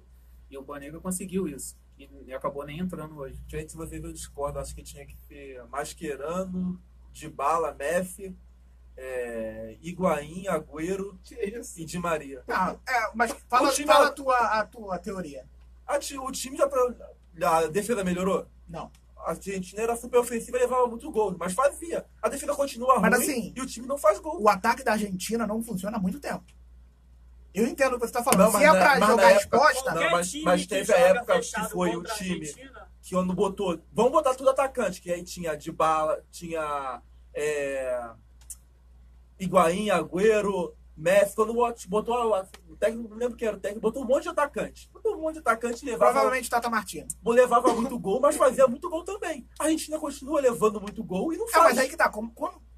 E o Banega conseguiu isso. E acabou nem entrando hoje. Gente, se vocês não discordam, acho que tinha que ter Mascherano, Dybala, Messi, Higuaín, Agüero e Di Maria. Mas fala, O time- fala a tua teoria. O time a defesa melhorou? Não. A Argentina era super ofensiva e levava muito gol, mas fazia. A defesa continua Mas ruim assim, e o time não faz gol. O ataque da Argentina não funciona há muito tempo. Eu entendo o que você está falando. Não, Se é pra mas na jogar época- resposta, Não, Qualquer mas time teve a joga época que fechado foi o contra a time Argentina, que quando botou... Vamos botar tudo atacante, que aí tinha Dybala, tinha Higuaín, Agüero, Messi. Quando botou o técnico, não lembro quem era o técnico, botou um monte de atacante. Botou um monte de atacante e levava provavelmente Tata Martino. muito gol, mas fazia muito gol também. A Argentina continua levando muito gol e não Mas faz. aí que tá.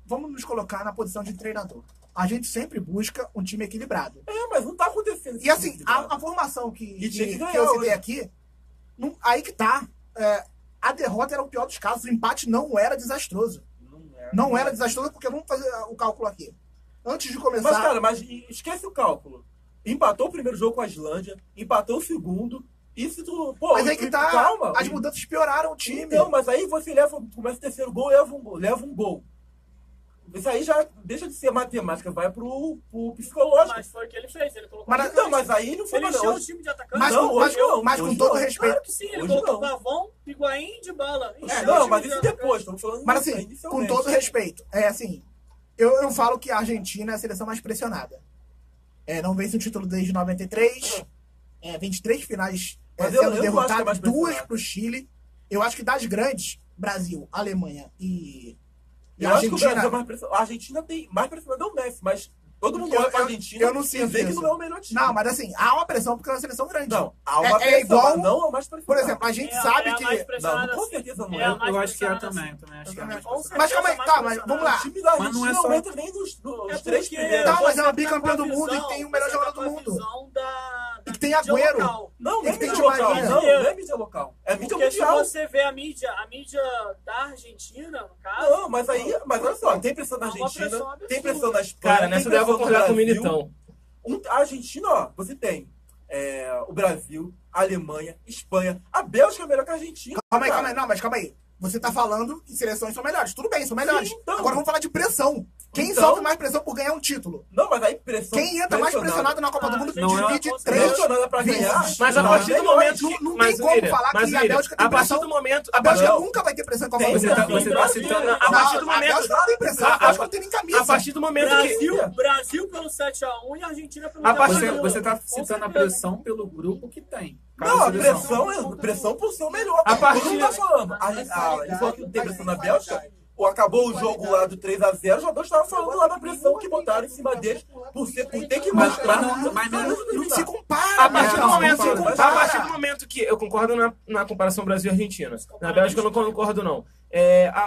Vamos nos colocar na posição de treinador. A gente sempre busca um time equilibrado. Mas não tá acontecendo. E assim, a formação que tinha que ganhar eu citei hoje. aqui, aí que tá. A derrota era o pior dos casos. O empate não era desastroso. Não era desastroso porque vamos fazer o cálculo aqui. Antes de começar... Mas, cara, esquece o cálculo. Empatou o primeiro jogo com a Islândia, empatou o segundo. E se tu. Pô, mas aí que tá. Calma. As mudanças pioraram o time. Então, mas aí você começa o terceiro gol, leva um gol. Isso aí já deixa de ser matemática, vai pro psicológico. Mas foi o que ele fez. Ele colocou Mas, Então, mas aí não foi ele nada. encheu o time de atacantes. Mas, Não, hoje não. mas com Hoje todo não. respeito. Claro que sim, ele Hoje colocou não. Pavão, Higuaín, Dybala. Não, mas isso depois, estamos falando Mas disso assim, com inicialmente. todo respeito, assim, eu falo que a Argentina é a seleção mais pressionada. Não vence o título desde 93, 23 finais Mas eu sendo acho que é derrotado, mais 2 pressionada. pro Chile. Eu acho que das grandes, Brasil, Alemanha e Eu acho que o Argentina... Brasil é mais pressionado. A Argentina tem mais pressionado é o Messi, mas Todo mundo olha pra Argentina eu não e sinto vê que isso. não é o melhor time. Não, mas assim, há uma pressão porque é uma seleção grande. Não, há uma É pressão, igual- mas não é o mais Por exemplo, a gente sabe a que... mais Não, pressionada, com certeza não é a é. mais Eu acho que é pressionada, também. Eu também acho que é. Com certeza, Mas calma aí, mais tá, mas pressionada. vamos lá. O time da Mas não Argentina é não, só- entra nem nos É três porque primeiros. Tá, mas é uma você bicampeã do com a mundo e visão- tem o melhor você jogador com do a mundo. visão da E tem mídia Agüero. local. Não, não é Ele tem mídia demais, local. né? Não, não é mídia local. É mídia Porque se mundial. você vê a mídia da Argentina, no caso, Não, mas olha só, tem pressão na É uma Argentina, pressão absurda. tem pressão na Espanha. Cara, nessa tem daí eu vou pressão no concordar com o Brasil. Militão. A Argentina, ó, você tem o Brasil, a Alemanha, Espanha. A Bélgica é melhor que a Argentina. Calma aí, cara. calma aí. Não, mas calma aí. Você tá falando que seleções são melhores. Tudo bem, são melhores. Sim, então. Agora vamos falar de pressão. Quem Então. sofre mais pressão por ganhar um título? Não, mas aí pressão. Quem entra mais pressionado na Copa do Mundo Não é- divide não, 3 pressionada pra ganhar. vezes. Mas a Não, partir do melhor. momento Não- que... não mas, tem como William, falar que mas, a William, Bélgica tem a partir pressão. do momento... A Bélgica Não. nunca vai ter pressão em Copa Tem, do Mundo. tem, Você tá citando. a partir do A momento... Bélgica não tem pressão. A Bélgica não tem nem camisa. A partir do momento que... Brasil pelo 7-1 e a Argentina pelo A partir- 10-1. Você tá Com citando a certeza. pressão pelo grupo que tem. Cada Não, a seleção. pressão por ser o melhor. A partir- Todo mundo tá falando. Ele falou que não tem pressão na Bélgica. Ou acabou o jogo lá do 3-0, os jogadores estavam falando lá da pressão que botaram em cima deles por ter que Mas- mostrar. mas Não se A compara. partir, do não momento, se a compara. partir do momento que eu concordo na comparação Brasil e Argentina. Na Bélgica eu não concordo, não.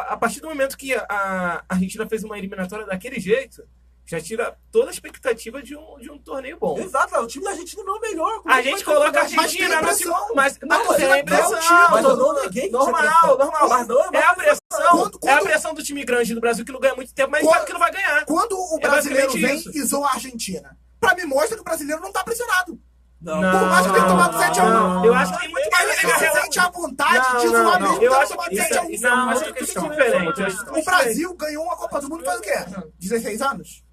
A partir do momento que a Argentina fez uma eliminatória daquele jeito, já tira toda a expectativa de um torneio bom. Exato, o time da Argentina não é o melhor. A gente coloca a Mas tem Argentina no pressão. mas A não torcida tem quer o pressão. título. Mas eu não neguei que tinha Normal, pressão. normal. Mas não é É a pressão. Quando- É a pressão do time grande do Brasil que não ganha muito tempo, mas Quando- sabe que não vai ganhar. Quando o É brasileiro basicamente vem isso. e zoa a Argentina, pra mim mostra que o brasileiro não tá pressionado. Não. Por mais que tenha tomado 7-1. não. Eu acho que tem muito mais Ele se sente à vontade de zoar mesmo Eu tendo acho tomado que 7-1. isso é uma outra tudo questão. diferente. Eu acho tudo O Brasil ganhou uma Copa do Mundo faz o quê? 16 anos?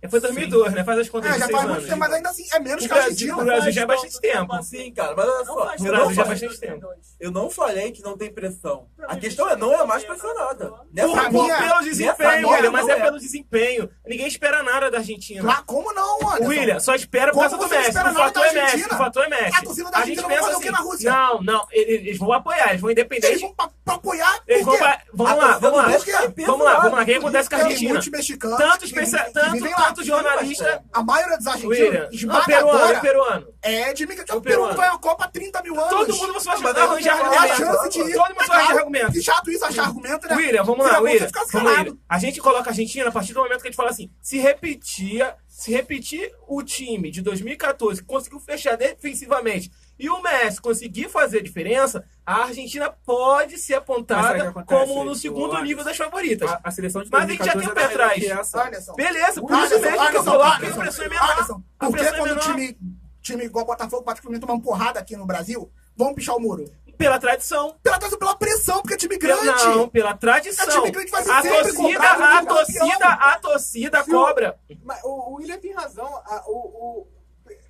Foi 2002, né? Faz as contas É, de já 6 faz muito anos. tempo, mas ainda assim é menos O que a Brasil Argentina. já é bastante tempo. Sim, cara, mas olha Não só. faz O Eu Brasil não, já falei, faz bastante tempo. eu não falei que não tem pressão. A questão é não é a mais pressionada. Nessa Pra mim é- Pelo desempenho, hora William, mas não é pelo desempenho. Ninguém espera nada da Argentina. Lá, como não, Anderson? William, só espera por Como causa do você Messi. espera O nada fator da é Messi. Argentina? O fator é Messi. A torcida da Argentina vai fazer o quê na Rússia? Não, eles vão apoiar, eles vão Eles independente. vão pra apoiar Eles por vão quê? pra... Vamos A lá, torcida vamos lá. do Messi é peso Vamos lá, lá, vamos lá. O que acontece com a Tem Argentina? muitos mexicanos Tanto, que tanto, vivem lá. tanto jornalista... A maioria dos argentinos, William, não, esmagadora, peruano. é de mica. O O Peru peruano. não ganhou a Copa há 30 mil anos. Todo mundo você vai Mas arranjar aí É a argumento. chance de ir. Todo mundo vai arranjar argumento. Que chato isso, achar argumento, né? William, vamos Seria lá, bom você William. ficar Vamos lá, calado. William. A gente coloca a Argentina a partir do momento que a gente fala assim, se repetir o time de 2014, que conseguiu fechar defensivamente, e o Messi conseguir fazer diferença, a Argentina pode ser Mas sabe o apontada que acontece, como no segundo Anderson? nível das favoritas. A seleção de Mas a gente já 2014 tem um pé era melhor atrás. que essa. Anderson. Beleza, por isso mesmo que eu coloco que a pressão é menor. Anderson, A por que pressão é quando o menor time igual o Botafogo, particularmente, toma uma porrada aqui no Brasil, vão pichar o muro? pela tradição. Pela pressão, porque é time grande. Não, pela tradição. É time grande, vai ser A sempre torcida, cobrado, a sempre torcida, a torcida Viu? cobra. Mas o William tem razão.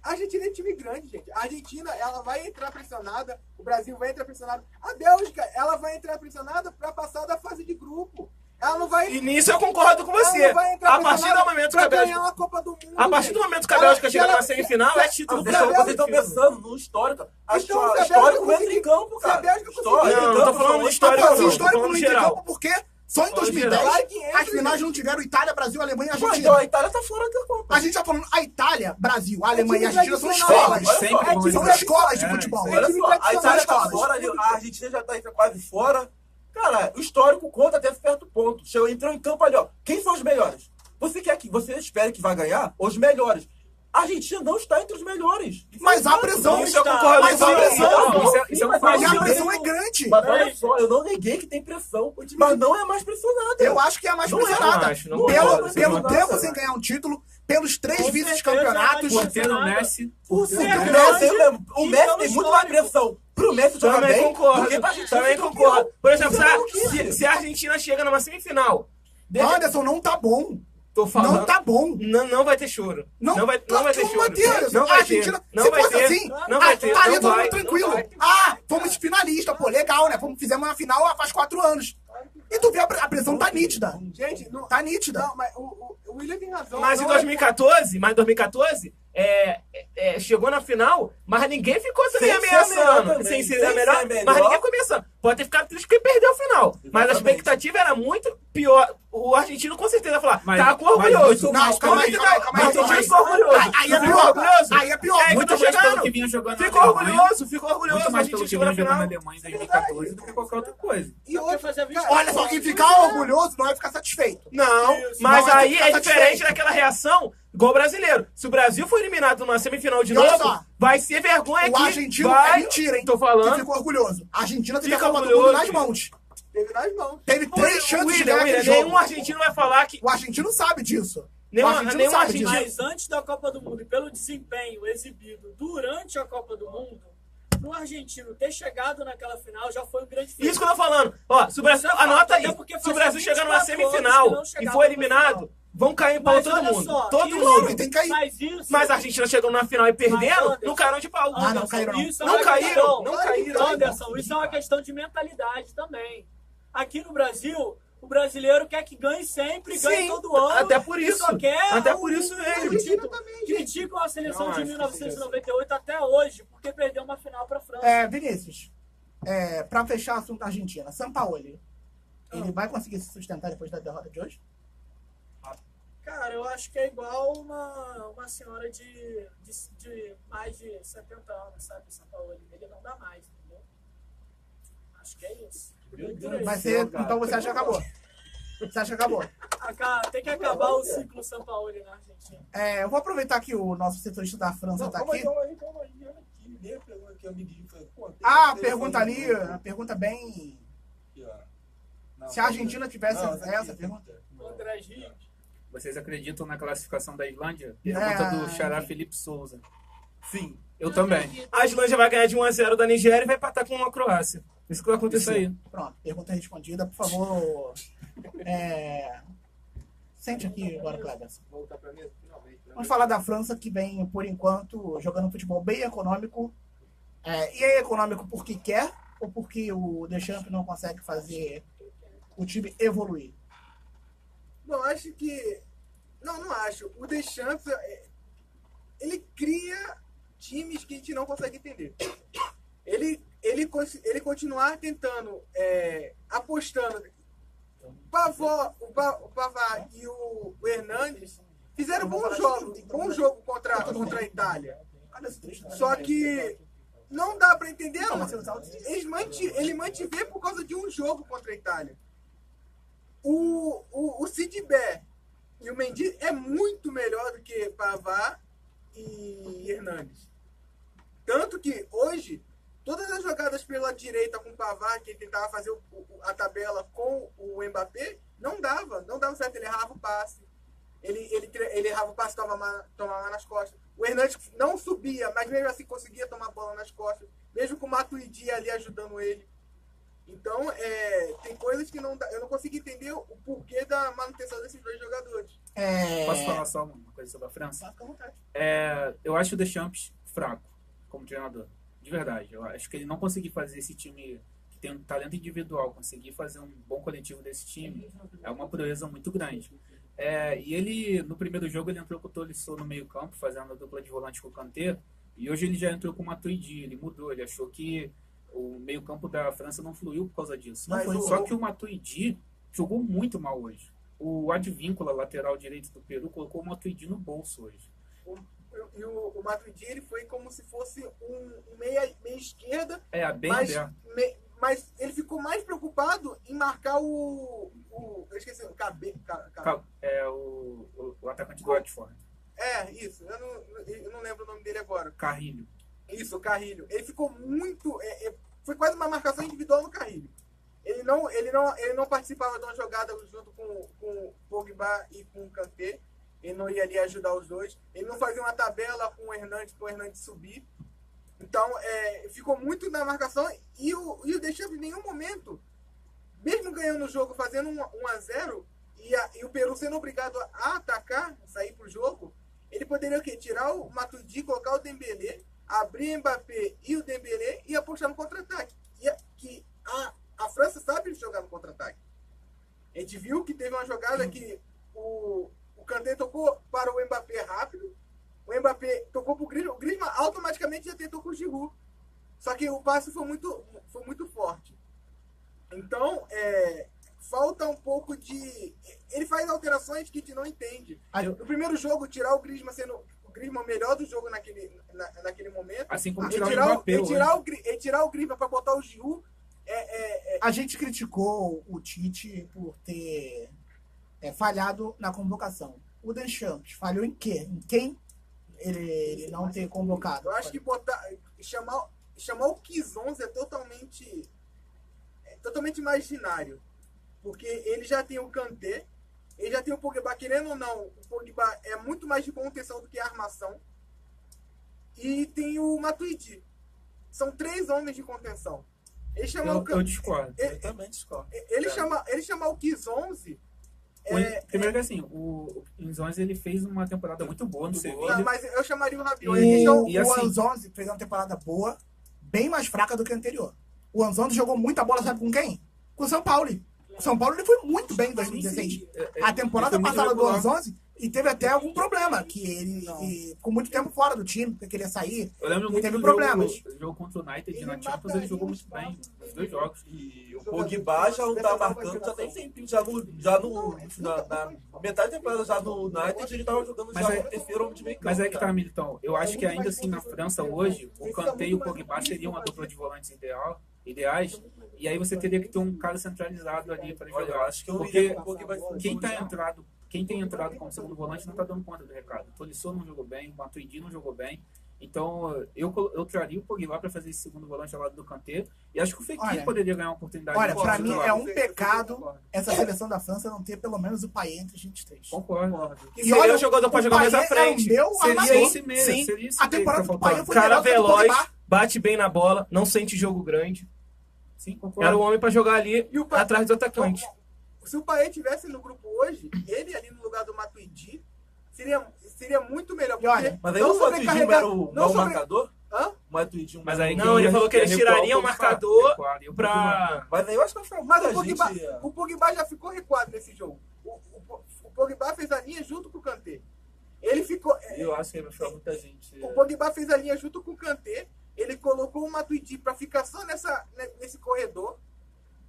A Argentina é time grande, gente. A Argentina, ela vai entrar pressionada. O Brasil vai entrar pressionado. A Bélgica, ela vai entrar pressionada para passar da fase de grupo. Ela não vai... E nisso eu concordo com ela você. não vai entrar A partir do pressionada momento que pra a ganhar Bélgica... uma Copa do Mundo. A partir gente. do momento que a Bélgica chega ela- na semifinal, é título Vocês estão brasileiro. pensando no histórico. Então, O se a histórico Bélgica entra em campo, se a cara. Bélgica Histórico, conseguir- Não, não tô falando do histórico, Mas não. o Tô histórico falando não no entra em geral. campo porque só em Falando 2010 geral. Vai que entra, as finais não tiveram Itália, Brasil, Alemanha e Então, Argentina. a Itália tá fora da Copa. A gente tá falando, a Itália, Brasil, a Alemanha e a time Argentina são tradicional. escolas. Olha Sempre só, vão São entrar. escolas de É, futebol. é Olha time só, a tradicional, Itália tá escolas. fora, a Argentina já tá quase fora. Cara, o histórico conta até certo ponto. Chegou, entrou em campo ali, ó. Quem são os melhores? Você quer que você espera que vai ganhar os melhores? A Argentina não está entre os melhores. Mas há pressão. Isso eu concordo Mas com a você. pressão. Isso é um E a fato. pressão é grande. Mas olha só, eu não neguei que tem pressão, mas não é mais pressionada. Eu acho que é a mais Não é, pressionada. não acho, não Pelo concordo, pelo não tempo concordo. sem ganhar um título, pelos 3 Com vice-campeonatos. certeza, Por ter o Messi. Por ser O grande Messi e tem pelo muito mais histórico. pressão pro Messi jogar Também bem concordo. do que pra Argentina Também ser concordo. campeão. Por exemplo, Isso é maluquice. se a Argentina chega numa semifinal, Anderson, não tá bom. tô falando, Não tá bom. não vai ter choro. Não vai ter vai ter, choro. Não a vai Argentina, ter. Não se vai fosse ter. assim, Não vai ter. estaria Não todo vai. mundo tranquilo. Não vai. Fomos finalistas, pô, legal, né? Fizemos uma final há faz 4 anos. E tu vê, a pressão tá nítida. Gente, não, Tá nítida. não, mas o William tem razão. Mas em não é- 2014, chegou na final, mas ninguém ficou também Sem ser a melhor ameaçando. também. Sem ser Sem a melhor, ser a melhor. mas ninguém começando. Pode ter ficado triste porque perdeu a final. Mas a Exatamente. expectativa era muito pior. O argentino com certeza ia falar, Mas- tá com orgulhoso. muito mais Calma aí, pelo- calma aí. calma aí, Mas o calma aí. ficou orgulhoso. Aí é Ficou pior. orgulhoso. Aí é pior. É que eu Muito tô mais pelo chegando. que vinha jogando Ficou na Alemanha. orgulhoso, ficou orgulhoso. Muito A mais gente pelo que chegou na vinha jogando na final. Alemanha em 2014 do que qualquer outra coisa. E Porque fazer cara, Olha só, e ficar orgulhoso não é ficar satisfeito. Não, Isso. mas Não, aí ficar é diferente satisfeito. daquela reação igual o brasileiro. Se o Brasil for eliminado numa semifinal de E olha novo, só, vai ser vergonha O aqui. argentino vai, é mentira, hein? Tô Que falando. ficou orgulhoso. A Argentina teve a Fica Copa do orgulhoso, Mundo nas filho. mãos. teve nas mãos. Teve 3 chances de ganhar aquele William, nenhum jogo. argentino vai falar que. O argentino sabe disso. Nenhum, O argentino nenhum sabe argentino. Mas antes da Copa do Mundo e pelo desempenho exibido durante a Copa do Mundo, pro argentino ter chegado naquela final já foi um grande feito. Isso que eu tô falando. Ó, se o Brasil. Isso é fato, Anota aí. até porque Se o fazia Brasil chegar numa 24 anos que semifinal não e chegava for numa eliminado, final. vão cair em pau Mas todo olha mundo. só, Todo isso- mundo. Tem que cair. Mas isso. Mas a Argentina chegou na final e perdendo, Anderson, não caíram de pau. Ah, não caíram, não. Isso é Não uma caíram, questão- não caíram. Anderson, isso é uma questão de mentalidade também. Aqui no Brasil, o brasileiro quer que ganhe sempre, ganhe Sim, todo ano. até por e isso. só quer Até o- por isso o mesmo. título. Criticam a seleção Não de acho que 1998 até hoje, porque perdeu uma final pra França. Vinícius, pra fechar o assunto da Argentina, Sampaoli, ele vai conseguir se sustentar depois da derrota de hoje? Cara, eu acho que é igual uma senhora de mais de 70 anos, sabe? São Paulo. Ele não dá mais, entendeu? Acho que é isso. Vai ser, então você acha que acabou? Você acha que acabou? Tem que acabar o ciclo São Paulo na Argentina. Eu vou aproveitar que o nosso setorista da França está aqui. Calma aí. Lê a pergunta que eu me disse. A pergunta ali, a pergunta bem... Não, Se a Argentina tivesse não, essa pergunta... O André Gil. Vocês acreditam na classificação da Islândia? Pergunta do Xará Felipe Souza. Sim. Eu também. A Islândia vai ganhar de 1-0 da Nigéria e vai empatar com a Croácia. Isso que vai Isso acontecer. aí. Pronto, pergunta respondida. Por favor, sente aqui agora, Cleberson. Voltar pra mim, finalmente. Vamos falar da França, que vem, por enquanto, jogando um futebol bem econômico. E é econômico porque quer ou porque o Deschamps não consegue fazer o time evoluir? Não, acho que... Não acho. O Deschamps, ele cria times que a gente não consegue entender. Ele continuar tentando, apostando. O Pavard e o Hernandes fizeram bom jogo contra a Itália. Só que não dá pra entender. Ele mantiver por causa de um jogo contra a Itália. O Sidibé e o Mendy é muito melhor do que Pavard e Hernandes. Tanto que hoje, todas as jogadas pela direita com o Pavard, que ele tentava fazer a com o Mbappé, não dava certo, ele errava o passe. Ele errava o passe, tomava nas costas. O Hernandes não subia, mas mesmo assim conseguia tomar a bola nas costas, mesmo com o Matuidi ali ajudando ele. Então, tem coisas que não dá, eu não consigo entender o porquê da manutenção desses dois jogadores. Posso falar só uma coisa sobre a França? Fica à vontade. Eu acho o Deschamps fraco como treinador. De verdade. Eu acho que ele não conseguiu fazer esse time que tem um talento individual, conseguir fazer um bom coletivo desse time, é uma proeza muito grande. E ele, no primeiro jogo, ele entrou com o Tolisso no meio campo, fazendo a dupla de volante com o Kanté, e hoje ele já entrou com o Matuidi, ele mudou, ele achou que o meio campo da França não fluiu por causa disso. Só que o Matuidi jogou muito mal hoje. O Advíncula, lateral direito do Peru, colocou o Matuidi no bolso hoje. E o Matuidi, ele foi como se fosse um meia esquerda, Bem aberto. mas ele ficou mais preocupado em marcar eu esqueci, o atacante do Watford. Isso, eu não lembro o nome dele agora. Carrilho. Isso, o Carrilho. Ele ficou muito... foi quase uma marcação individual no Carrilho. Ele não participava de uma jogada junto com o Pogba e com o Kanté. Ele não ia ali ajudar os dois. Ele não fazia uma tabela com o Hernandes para o Hernandes subir. Então, ficou muito na marcação. E o Deschamps, em nenhum momento, mesmo ganhando o jogo, fazendo 1-0, e o Peru sendo obrigado a atacar, sair para o jogo, ele poderia o quê? Tirar o Matuidi, colocar o Dembélé, abrir o Mbappé e o Dembélé e apostar no contra-ataque. Que a França sabe jogar no contra-ataque. A gente viu que teve uma jogada que o Kanté tocou para o Mbappé rápido, o Mbappé tocou para o Griezmann já tentou com o Giroud. Só que o passe foi muito forte. Então, falta um pouco de... Ele faz alterações que a gente não entende. No primeiro jogo, tirar o Griezmann sendo o Griezmann melhor do jogo naquele momento. Assim como E tirar o tirar Mbappé hoje. tirar o Griezmann para botar o Giroud. A gente criticou o Tite por ter falhado na convocação. O Deschamps falhou em quê? Em quem ele não ter convocado? Eu acho que chamar o Kizonza é totalmente imaginário. Porque ele já tem o Kanté, ele já tem o Pogba, querendo ou não, o Pogba é muito mais de contenção do que armação. E tem o Matuidi. São 3 homens de contenção. Ele chama Eu discordo. Eu também discordo. Ele chama o Kizonze. Primeiro que assim, o Inzonzi ele fez uma temporada muito boa no Sevilla. Não, mas eu chamaria o Rabiot. O assim- Anzonzi fez uma temporada boa, bem mais fraca do que a anterior. O Anzonzi jogou muita bola, sabe com quem? Com o São Paulo. O São Paulo ele foi muito bem em 2016. A temporada Ele foi muito passada do regular. Anzonzi, e teve até algum problema, que ele ficou muito tempo fora do time, porque queria sair. Eu lembro Ele muito teve do problemas. jogo contra o United na Champions, ele jogou muito bem nos 2 jogos. E o Pogba já não tá marcando, já tem tempinho, na metade da temporada já no United, ele tava jogando Mas já é- no terceiro homem de meio campo. Mas é que tá, Militão. Eu acho que ainda assim na França hoje, o Kanté e o Pogba seriam uma dupla de volantes ideais. E aí você teria que ter um cara centralizado ali para Olha, eu jogar. acho que eu Porque iria com o Pogba. quem tem entrado como segundo volante não tá dando conta do recado. O Tolisso não jogou bem, o Matuidi não jogou bem. Então eu traria o Pogba para fazer esse segundo volante ao lado do Kanté. E acho que o Fekir Olha, poderia ganhar uma oportunidade. Olha, de pra jogar. mim é um pecado essa seleção da França não ter pelo menos o Payet entre os 23. Concordo. E seria um jogador pra jogar mais à Payet frente. É o meu Seria armador. esse mesmo. Sim. Seria esse A meio temporada que tá do Payet faltando. foi Cara melhor que o veloz, Pogba. bate bem na bola, não sente jogo grande. Sim, concordo. Era o homem pra jogar ali E o Payet- atrás do atacante. Se o Payet tivesse no grupo hoje, ele ali no lugar do Matuidi, seria muito melhor. E olha, Mas aí não o Matuidi sobrecarregar- era o não sobre- marcador? Hã? O Matuidi Mas aí Não, ele falou que eles tirariam o marcador marcador pra... Mas aí eu acho que vai ficar Mas muita o Pogba, gente... o Pogba já ficou recuado nesse jogo. O Pogba fez a linha junto com o Kanté. Ele ficou... Eu acho que vai ficar muita gente... O Pogba fez a linha junto com o Kanté. Ele colocou o Matuidi para ficar só nesse corredor.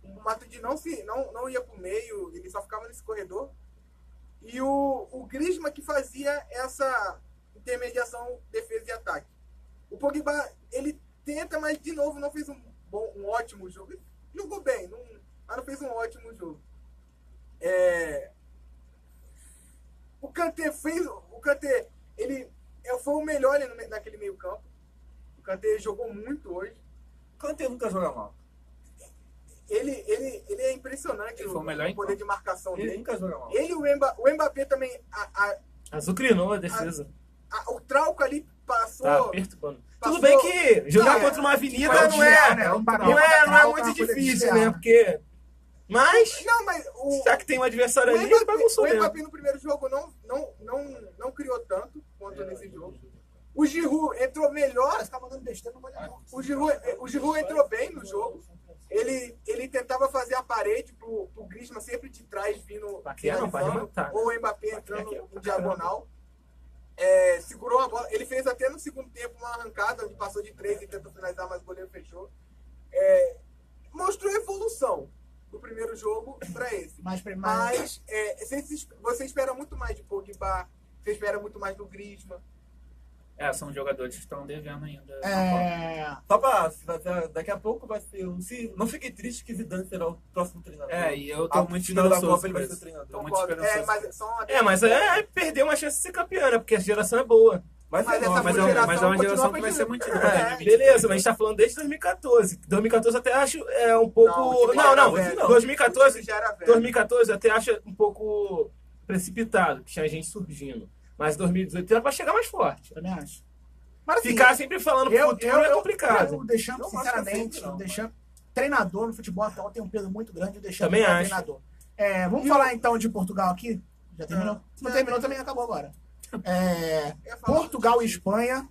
O Matuidi não ia pro meio, ele só ficava nesse corredor. E o Griezmann que fazia essa intermediação defesa e ataque. O Pogba, ele tenta, mas de novo não fez um ótimo jogo. Ele jogou bem, mas não fez um ótimo jogo. O Kanté ele foi o melhor ali naquele meio campo. O Kanté jogou muito hoje. O Kanté nunca joga mal. Ele é impressionante Ele foi o melhor em poder de marcação Ele dele. nunca joga mal. Ele e o Mbappé também. Azucrinou a defesa. O Trauco ali passou. Tá perturbando. Passou- Tudo bem que jogar Não, contra uma avenida Vai não é, desviar, né? Um papel não é lateral, muito uma coisa difícil, desviar. né? Porque... Mas, Não, mas já que tem um adversário o ali, ele bagunçou o mesmo. Mbappé no primeiro jogo não criou tanto quanto nesse jogo. O Giroud entrou melhor. Você tá mandando besteira, não vou olhar, não. O Giroud entrou bem no jogo. Ele tentava fazer a parede pro Griezmann sempre de trás vindo Baquear não, pode finalizando, matar. ou o Mbappé entrando Baquear no diagonal. Segurou a bola. Ele fez até no segundo tempo uma arrancada onde passou de 3 e tentou finalizar, mas o goleiro fechou. Mostrou evolução do primeiro jogo para esse. Mas Você espera muito mais de Pogba, você espera muito mais do Griezmann. São jogadores que estão devendo ainda. Só pra... Daqui a pouco vai ser... Não fiquei triste que Zidane será o próximo treinador. E eu tô muito final da esperançoso Copa ele com vai ser isso. treinador. Tô muito esperançoso. Mas Perdeu uma chance de ser campeã, né? Porque a geração é boa. Mas Mas é essa nova. Mas geração é uma geração continua que vai ser continua. mantida. É, beleza, mas a gente tá falando desde 2014. 2014 eu até acho um pouco... o time já era velho. O 2014... time já era velho. 2014 eu até acho um pouco precipitado, que tinha gente surgindo. Mas 2018 era pra chegar mais forte. Também acho. Mas assim, Ficar sempre falando pro futuro é complicado. O Deschamps, Não acho sinceramente, que é sempre, não. o Deschamps, treinador no futebol atual tem um peso muito grande. O Deschamps Também não é acho. treinador. Vamos falar então de Portugal aqui? Já terminou? Não terminou, também acabou agora. Portugal e Espanha,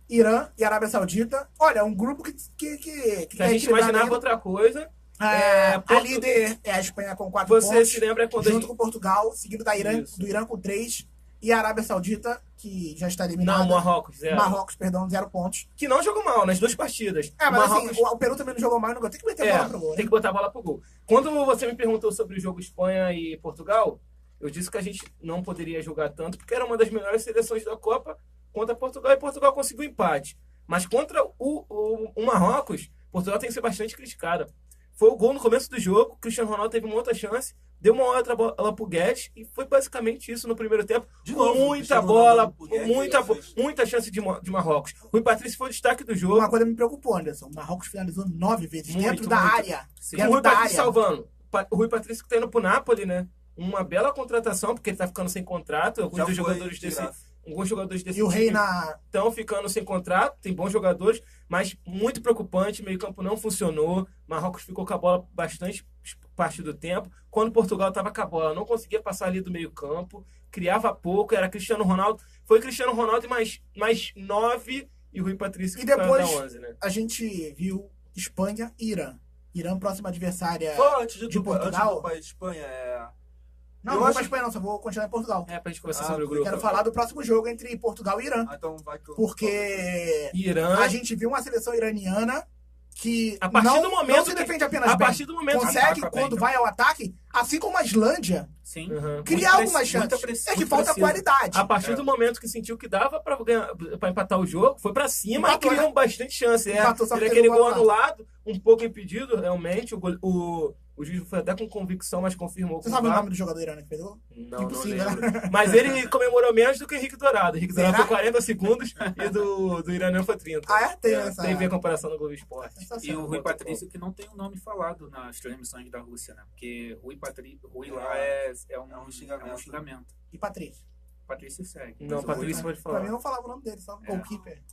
Irã e Arábia Saudita. Olha, um grupo que Que a gente imaginava outra coisa. A líder é a Espanha com 4 Você pontos. se lembra quando a Junto gente... com Portugal, seguido do Irã Isso. com 3. E a Arábia Saudita, que já está eliminada. Não, Marrocos, 0. Marrocos, perdão, 0 pontos. Que não jogou mal nas 2 partidas. É, mas Marrocos... assim, o Peru também não jogou mal, não tem que meter a bola pro gol, né? tem que botar a bola pro gol. Quando você me perguntou sobre o jogo Espanha e Portugal, eu disse que a gente não poderia jogar tanto, porque era uma das melhores seleções da Copa contra Portugal, e Portugal conseguiu empate. Mas contra o Marrocos, Portugal tem que ser bastante criticada. Foi o gol no começo do jogo, o Cristiano Ronaldo teve uma outra chance, deu uma outra bola pro Guedes, e foi basicamente isso no primeiro tempo. De Com novo, muita Cristiano bola, Ronaldo pro Guedes, muita chance de Marrocos. Rui Patrício foi o destaque do jogo. Uma coisa me preocupou, Anderson. O Marrocos finalizou 9 vezes Muito, dentro da muito. área. O Dentro Rui da Patrício área. salvando. O Rui Patrício que tá indo pro Napoli, né? Uma bela contratação, porque ele tá ficando sem contrato. Alguns Já dos foi, jogadores de desse. graça. Alguns jogadores desse E o time Reina. estão ficando sem contrato, tem bons jogadores, mas muito preocupante, meio campo não funcionou, Marrocos ficou com a bola bastante parte do tempo, quando Portugal estava com a bola, não conseguia passar ali do meio campo, criava pouco, era Cristiano Ronaldo, foi Cristiano Ronaldo e mais 9 e o Rui Patrício E que ficava depois da 11, né? a gente viu Espanha e Irã. Irã, próxima adversária Só antes de Portugal. do país Espanha, Não, Eu não vou acho- pra Espanha não, só vou continuar em Portugal. É, pra gente conversar Ah, sobre o eu grupo. Quero falar do próximo jogo entre Portugal e Irã. então vai que eu... Porque Irã, a gente viu uma seleção iraniana que A partir não, do momento não se que- defende apenas a bem. partir do momento que Consegue, ataca bem, quando né? vai ao ataque, assim como a Islândia, Sim. Uhum. criar algumas chances. É que falta qualidade. A partir do momento que sentiu que dava pra empatar o jogo, foi pra cima Empatou, e criou né? bastante chance. Empatou, só Teve que teve aquele um gol gol anulado, um pouco impedido, realmente. O juiz foi até com convicção, mas confirmou. Você com sabe o VAR. nome do jogador iraniano que fez o gol? Não, Impossível, não lembro. né? Mas ele comemorou menos do que o Henrique Dourado. O Henrique Dourado Será? foi 40 segundos e do iraniano foi 30. Ah, é? Tem essa... Teve a comparação no Globo Esporte. E sensacional. o Rui Patrício que não tem o nome falado nas transmissões da Rússia, né? Porque Rui lá é um xingamento. E Patrício? Patrício segue. Não, Mas o Patrício Rui pode Pra mim falar. não falava o nome dele, só goalkeeper.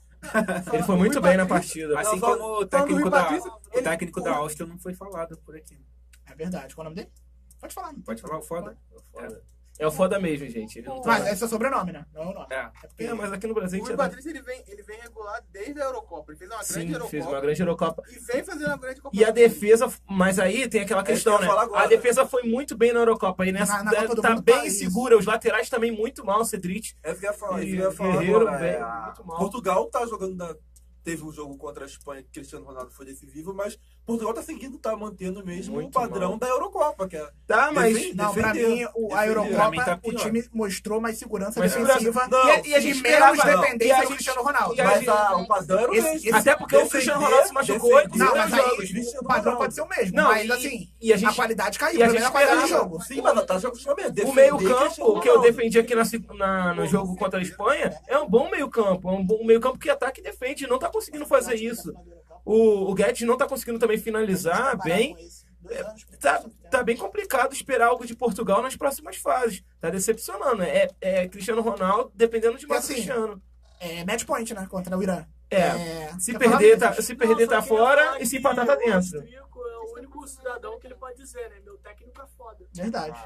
Ele foi muito bem na partida. Assim Não, como o falando do técnico, Rui Patrício, o técnico da Áustria não foi falado por aqui. É verdade. Qual é o nome dele? Pode falar. não tem Pode falar o foda? É o foda mesmo, gente. Ele não tá... Mas esse é o sobrenome, né? Não é o nome. É. porque... É, mas aqui no Brasil a O gente Rui já... Patrício ele vem regular desde a Eurocopa. Ele fez uma grande Sim, Eurocopa. fez uma grande Eurocopa. E vem fazendo uma grande Copa. E a defesa, mas aí tem aquela isso questão, que eu né? ia falar agora. A defesa foi muito bem na Eurocopa. E nessa Na Copa do tá Mundo bem tá isso. segura. Os laterais também muito mal, o Cedric. É isso que eu ia falar. E Isso que eu ia falar Guerreiro, agora, velho, a- muito mal. Portugal tá jogando... Teve um jogo contra a Espanha que Cristiano Ronaldo foi decisivo, mas Portugal tá seguindo, tá mantendo mesmo Muito o padrão mal. da Eurocopa, que é... Tá, mas... Defende- Não, pra defendeu. mim, a Defendeu. Pra Eurocopa, mim tá o pior. time mostrou mais segurança Mais defensiva segurança. Não, E a gente menos esperava... dependência e a do gente- Cristiano Ronaldo. e a Mas gente- o padrão era o Esse- mesmo. esse- Até porque o Cristiano Ronaldo se machucou e Não, mas aí jogos. o padrão pode ser o mesmo. Não, mas e- assim, e a gente- a qualidade caiu. e a Pra mim, gente a qualidade do esperava. jogo. Sim, mas tá jogando O meio campo que eu defendi aqui no jogo contra a Espanha é um bom meio campo. É um bom meio campo que ataca e defende. Não tá conseguindo fazer isso. O Guedes não tá conseguindo também finalizar bem. Tá bem complicado esperar algo de Portugal nas próximas fases. Tá decepcionando. É Cristiano Ronaldo dependendo de mais assim, Cristiano. É match point, né? Contra o Irã. Se quer perder, falar, se perder tá fora e se empatar tá O dentro. austríaco é o único cidadão que ele pode dizer, né? Meu técnico é foda. Verdade.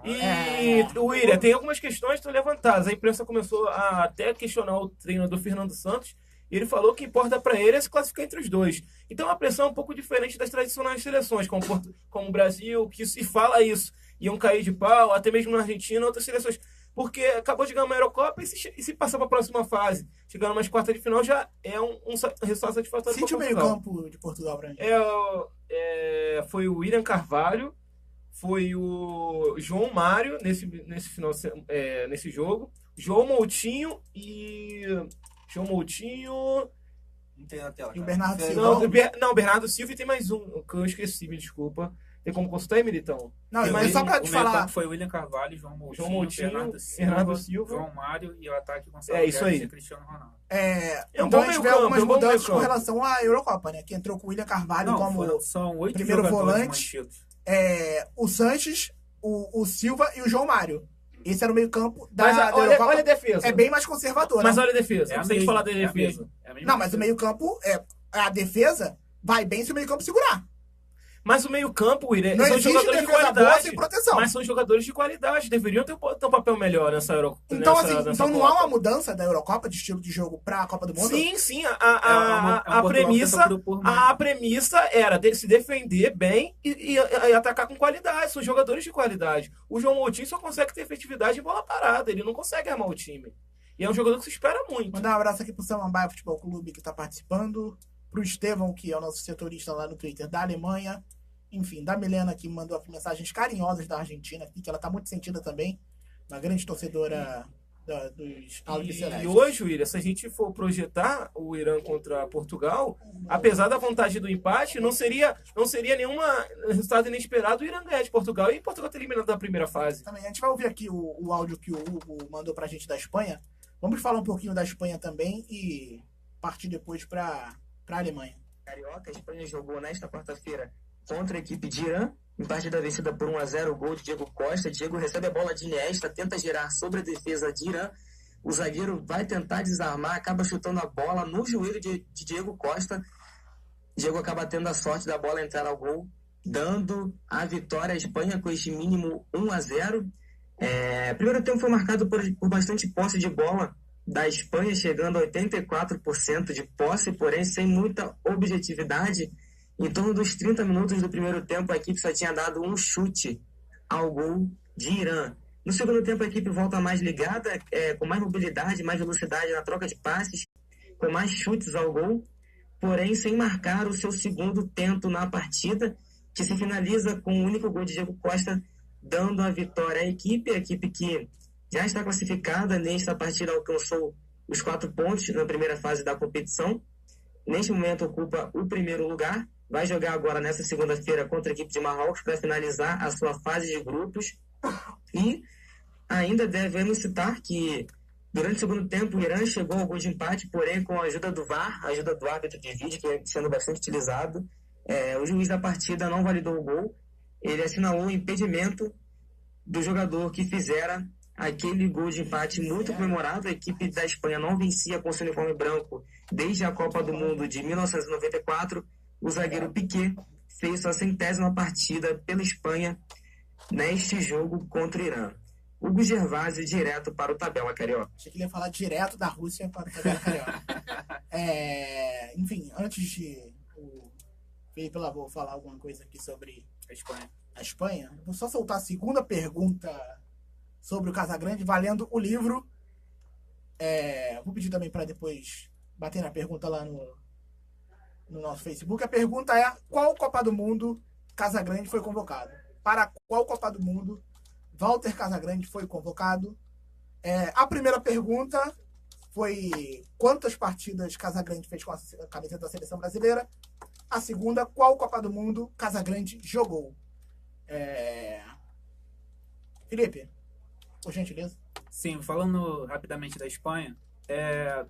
E o William, tem algumas questões que estão levantadas. A imprensa começou a até questionar o treino do Fernando Santos. E ele falou que importa para ele é se classificar entre os dois. Então a pressão é um pouco diferente das tradicionais seleções, como o Brasil, que se fala isso, iam cair de pau, até mesmo na Argentina, outras seleções. Porque acabou de ganhar uma Eurocopa e se passar para a próxima fase, chegando umas quartas de final, já é um resultado satisfatório. Cite o pra meio Portugal. campo de Portugal pra gente. Foi o William Carvalho, foi o João Mário nesse jogo, João Moutinho e... João Moutinho... Não tem na tela. E o cara. Bernardo É, Silva. Não, Bernardo Silva e tem mais um, que eu esqueci, me desculpa. Tem como consultar aí, Militão? Não, Tem mas mais só um- pra O te meio falar. campo foi William Carvalho, João Moutinho, Bernardo Bernardo Silva. João Mário e o ataque Gonçalo É isso Guedes aí. e Cristiano Ronaldo. É um Então bom a gente meio vê campo, algumas é um bom mudanças meio com campo. relação à Eurocopa, né? Que entrou com o William Carvalho Não, como são 8 primeiro jogadores volante. mantidos. o Sanches, o Silva e o João Mário. Esse era o meio campo da, Mas da Eurocopa. olha a defesa. É bem mais conservador, Mas né? olha a defesa. É a Não tem que mesma, falar da é a defesa. mesma, é a mesma Não, mas o defesa. meio campo, a defesa vai bem se o meio campo segurar. Mas o meio-campo, William, Não são existe jogadores de defesa boa qualidade. sem proteção. Mas são jogadores de qualidade. Deveriam ter um papel melhor nessa Euro. Então, nessa, assim, nessa então não Copa. há uma mudança da Eurocopa de estilo de jogo pra Copa do Mundo? Sim. É A um premissa, ponto por mais. a premissa era se defender bem e atacar com qualidade. São jogadores de qualidade. O João Moutinho só consegue ter efetividade em bola parada. Ele não consegue armar o time. E é um jogador que se espera muito. Mandar um abraço aqui pro Samambaia Futebol Clube, que tá participando. Pro Estevão, que é o nosso setorista lá no Twitter da Alemanha. Enfim, da Milena, que mandou mensagens carinhosas da Argentina, que ela tá muito sentida também. Uma grande torcedora dos albicelestes. E hoje, William, se a gente for projetar o Irã contra Portugal, apesar da vontade do empate, não seria nenhum resultado inesperado o Irã ganhar de Portugal e Portugal ter eliminado da primeira fase. Também, a gente vai ouvir aqui o áudio que o Hugo mandou pra gente da Espanha. Vamos falar um pouquinho da Espanha também e partir depois pra Alemanha. Carioca, a Espanha jogou nesta quarta-feira contra a equipe de Irã, em partida vencida por 1-0, o gol de Diego Costa. Diego recebe a bola de Iniesta, tenta girar sobre a defesa de Irã. O zagueiro vai tentar desarmar, acaba chutando a bola no joelho de Diego Costa. Diego acaba tendo a sorte da bola entrar ao gol, dando a vitória à Espanha com este mínimo 1-0. Primeiro tempo foi marcado por bastante posse de bola da Espanha, chegando a 84% de posse, porém sem muita objetividade. Em torno dos 30 minutos do primeiro tempo, a equipe só tinha dado um chute ao gol de Irã. No segundo tempo, a equipe volta mais ligada, com mais mobilidade, mais velocidade na troca de passes, com mais chutes ao gol, porém sem marcar o seu segundo tento na partida, que se finaliza com o único gol de Diego Costa, dando a vitória à equipe. A equipe que já está classificada nesta partida alcançou os 4 pontos na primeira fase da competição. Neste momento ocupa o primeiro lugar. Vai jogar agora nesta segunda-feira contra a equipe de Marrocos para finalizar a sua fase de grupos. E ainda devemos citar que durante o segundo tempo o Irã chegou ao gol de empate, porém com a ajuda do VAR, a ajuda do árbitro de vídeo, que é sendo bastante utilizado. O juiz da partida não validou o gol. Ele assinalou o impedimento do jogador que fizera aquele gol de empate muito comemorado. A equipe da Espanha não vencia com seu uniforme branco desde a Copa do Mundo de 1994. O zagueiro Piqué fez sua 100ª partida pela Espanha neste jogo contra o Irã. Hugo Gervásio, direto para o Tabela Carioca. Achei que ele ia falar direto da Rússia para o Tabela Carioca. Enfim, antes de o Felipe Lavô falar alguma coisa aqui sobre a Espanha, vou só soltar a segunda pergunta sobre o Casagrande, valendo o livro. Vou pedir também para depois bater na pergunta lá no nosso Facebook. A pergunta é: qual Copa do Mundo Casagrande foi convocado? Para qual Copa do Mundo Walter Casagrande foi convocado? A primeira pergunta foi: quantas partidas Casagrande fez com a camiseta da seleção brasileira? A segunda: qual Copa do Mundo Casagrande jogou? Felipe, por gentileza. Sim, falando rapidamente da Espanha,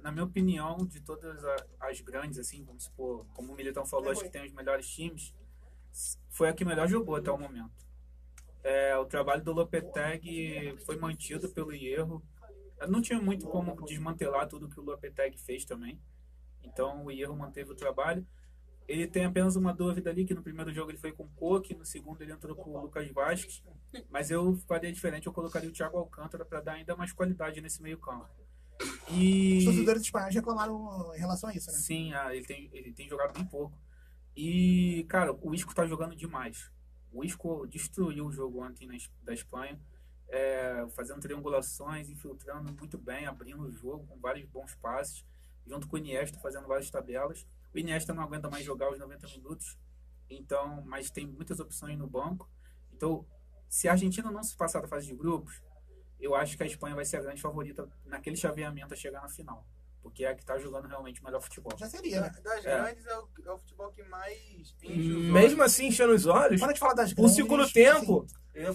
na minha opinião, de todas as grandes, assim, vamos supor, como o Militão falou, acho que tem os melhores times, foi a que melhor jogou até o momento. O trabalho do Lopetegui foi mantido pelo Hierro. Não tinha muito como desmantelar tudo que o Lopetegui fez também. Então o Hierro manteve o trabalho. Ele tem apenas uma dúvida ali, que no primeiro jogo ele foi com o Coque, no segundo ele entrou com o Lucas Vázquez, mas eu faria diferente, eu colocaria o Thiago Alcântara para dar ainda mais qualidade nesse meio campo. Os torcedores espanhóis reclamaram em relação a isso, né? Sim, ele tem jogado bem pouco. E, cara, o Isco tá jogando demais. O Isco destruiu o jogo ontem da Espanha, fazendo triangulações, infiltrando muito bem, abrindo o jogo com vários bons passes, junto com o Iniesta, fazendo várias tabelas. O Iniesta não aguenta mais jogar os 90 minutos, mas tem muitas opções no banco. Então, se a Argentina não se passar da fase de grupos, eu acho que a Espanha vai ser a grande favorita naquele chaveamento a chegar na final, porque é a que está jogando realmente o melhor futebol. Já seria, né? Das grandes é o futebol que mais enche os Mesmo assim, enchendo os olhos, Para de falar das o grandes, segundo tempo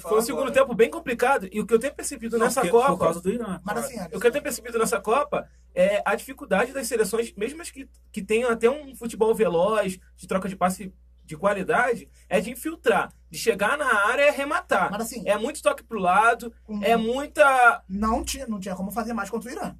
foi um segundo tempo bem complicado. E o que eu tenho percebido nessa Por Copa, causa do Irã. Mas assim, o que eu tenho percebido nessa Copa é a dificuldade das seleções, mesmo as que tenham até um futebol veloz, de troca de passe de qualidade, é de infiltrar, de chegar na área e arrematar. Mas assim, É muito toque pro lado, é muita... não tinha como fazer mais contra o Irã.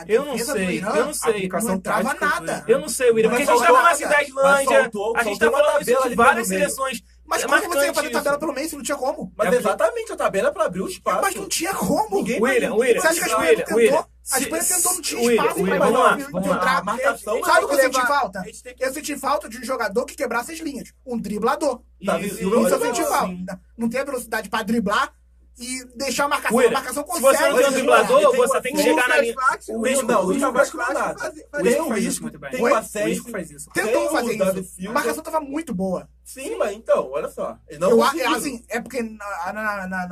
Eu não defesa do sei, Irã eu não sei. não entrava tática do nada. Irã. Eu não sei, William, porque a gente tá falando assim da Islândia, a gente tá falando isso de várias seleções. Mas É como você ia marcante fazer isso. tabela pelo meio se não tinha como? Mas exatamente, a tabela é pra abrir o espaço. Mas não tinha como. Ninguém William, Você acha que a Espanha não tentou? A Espanha tentou, não tinha espaço William, pra vamos lá, fazer vamos lá. entrar. A marcação Sabe o que eu senti levar- falta? a gente tem que- Eu senti falta de um jogador que quebrasse as linhas. Um driblador. Davi Silva Isso eu vai senti levar. falta. Não tem a velocidade pra driblar e deixar a marcação. William, A marcação se consegue. você não tem um driblador, você tem que chegar na linha. O Isco não, o Isco não vai jogar nada. Tem o faz isso Isco, muito bem. tem Oi? o O Isco Asensio. faz isso. Tentou Tem o fazer Davi isso. Silva. A marcação tava muito boa. Sim, mas então, olha só. Ele não Eu, conseguiu. assim, é porque,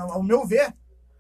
ao meu ver,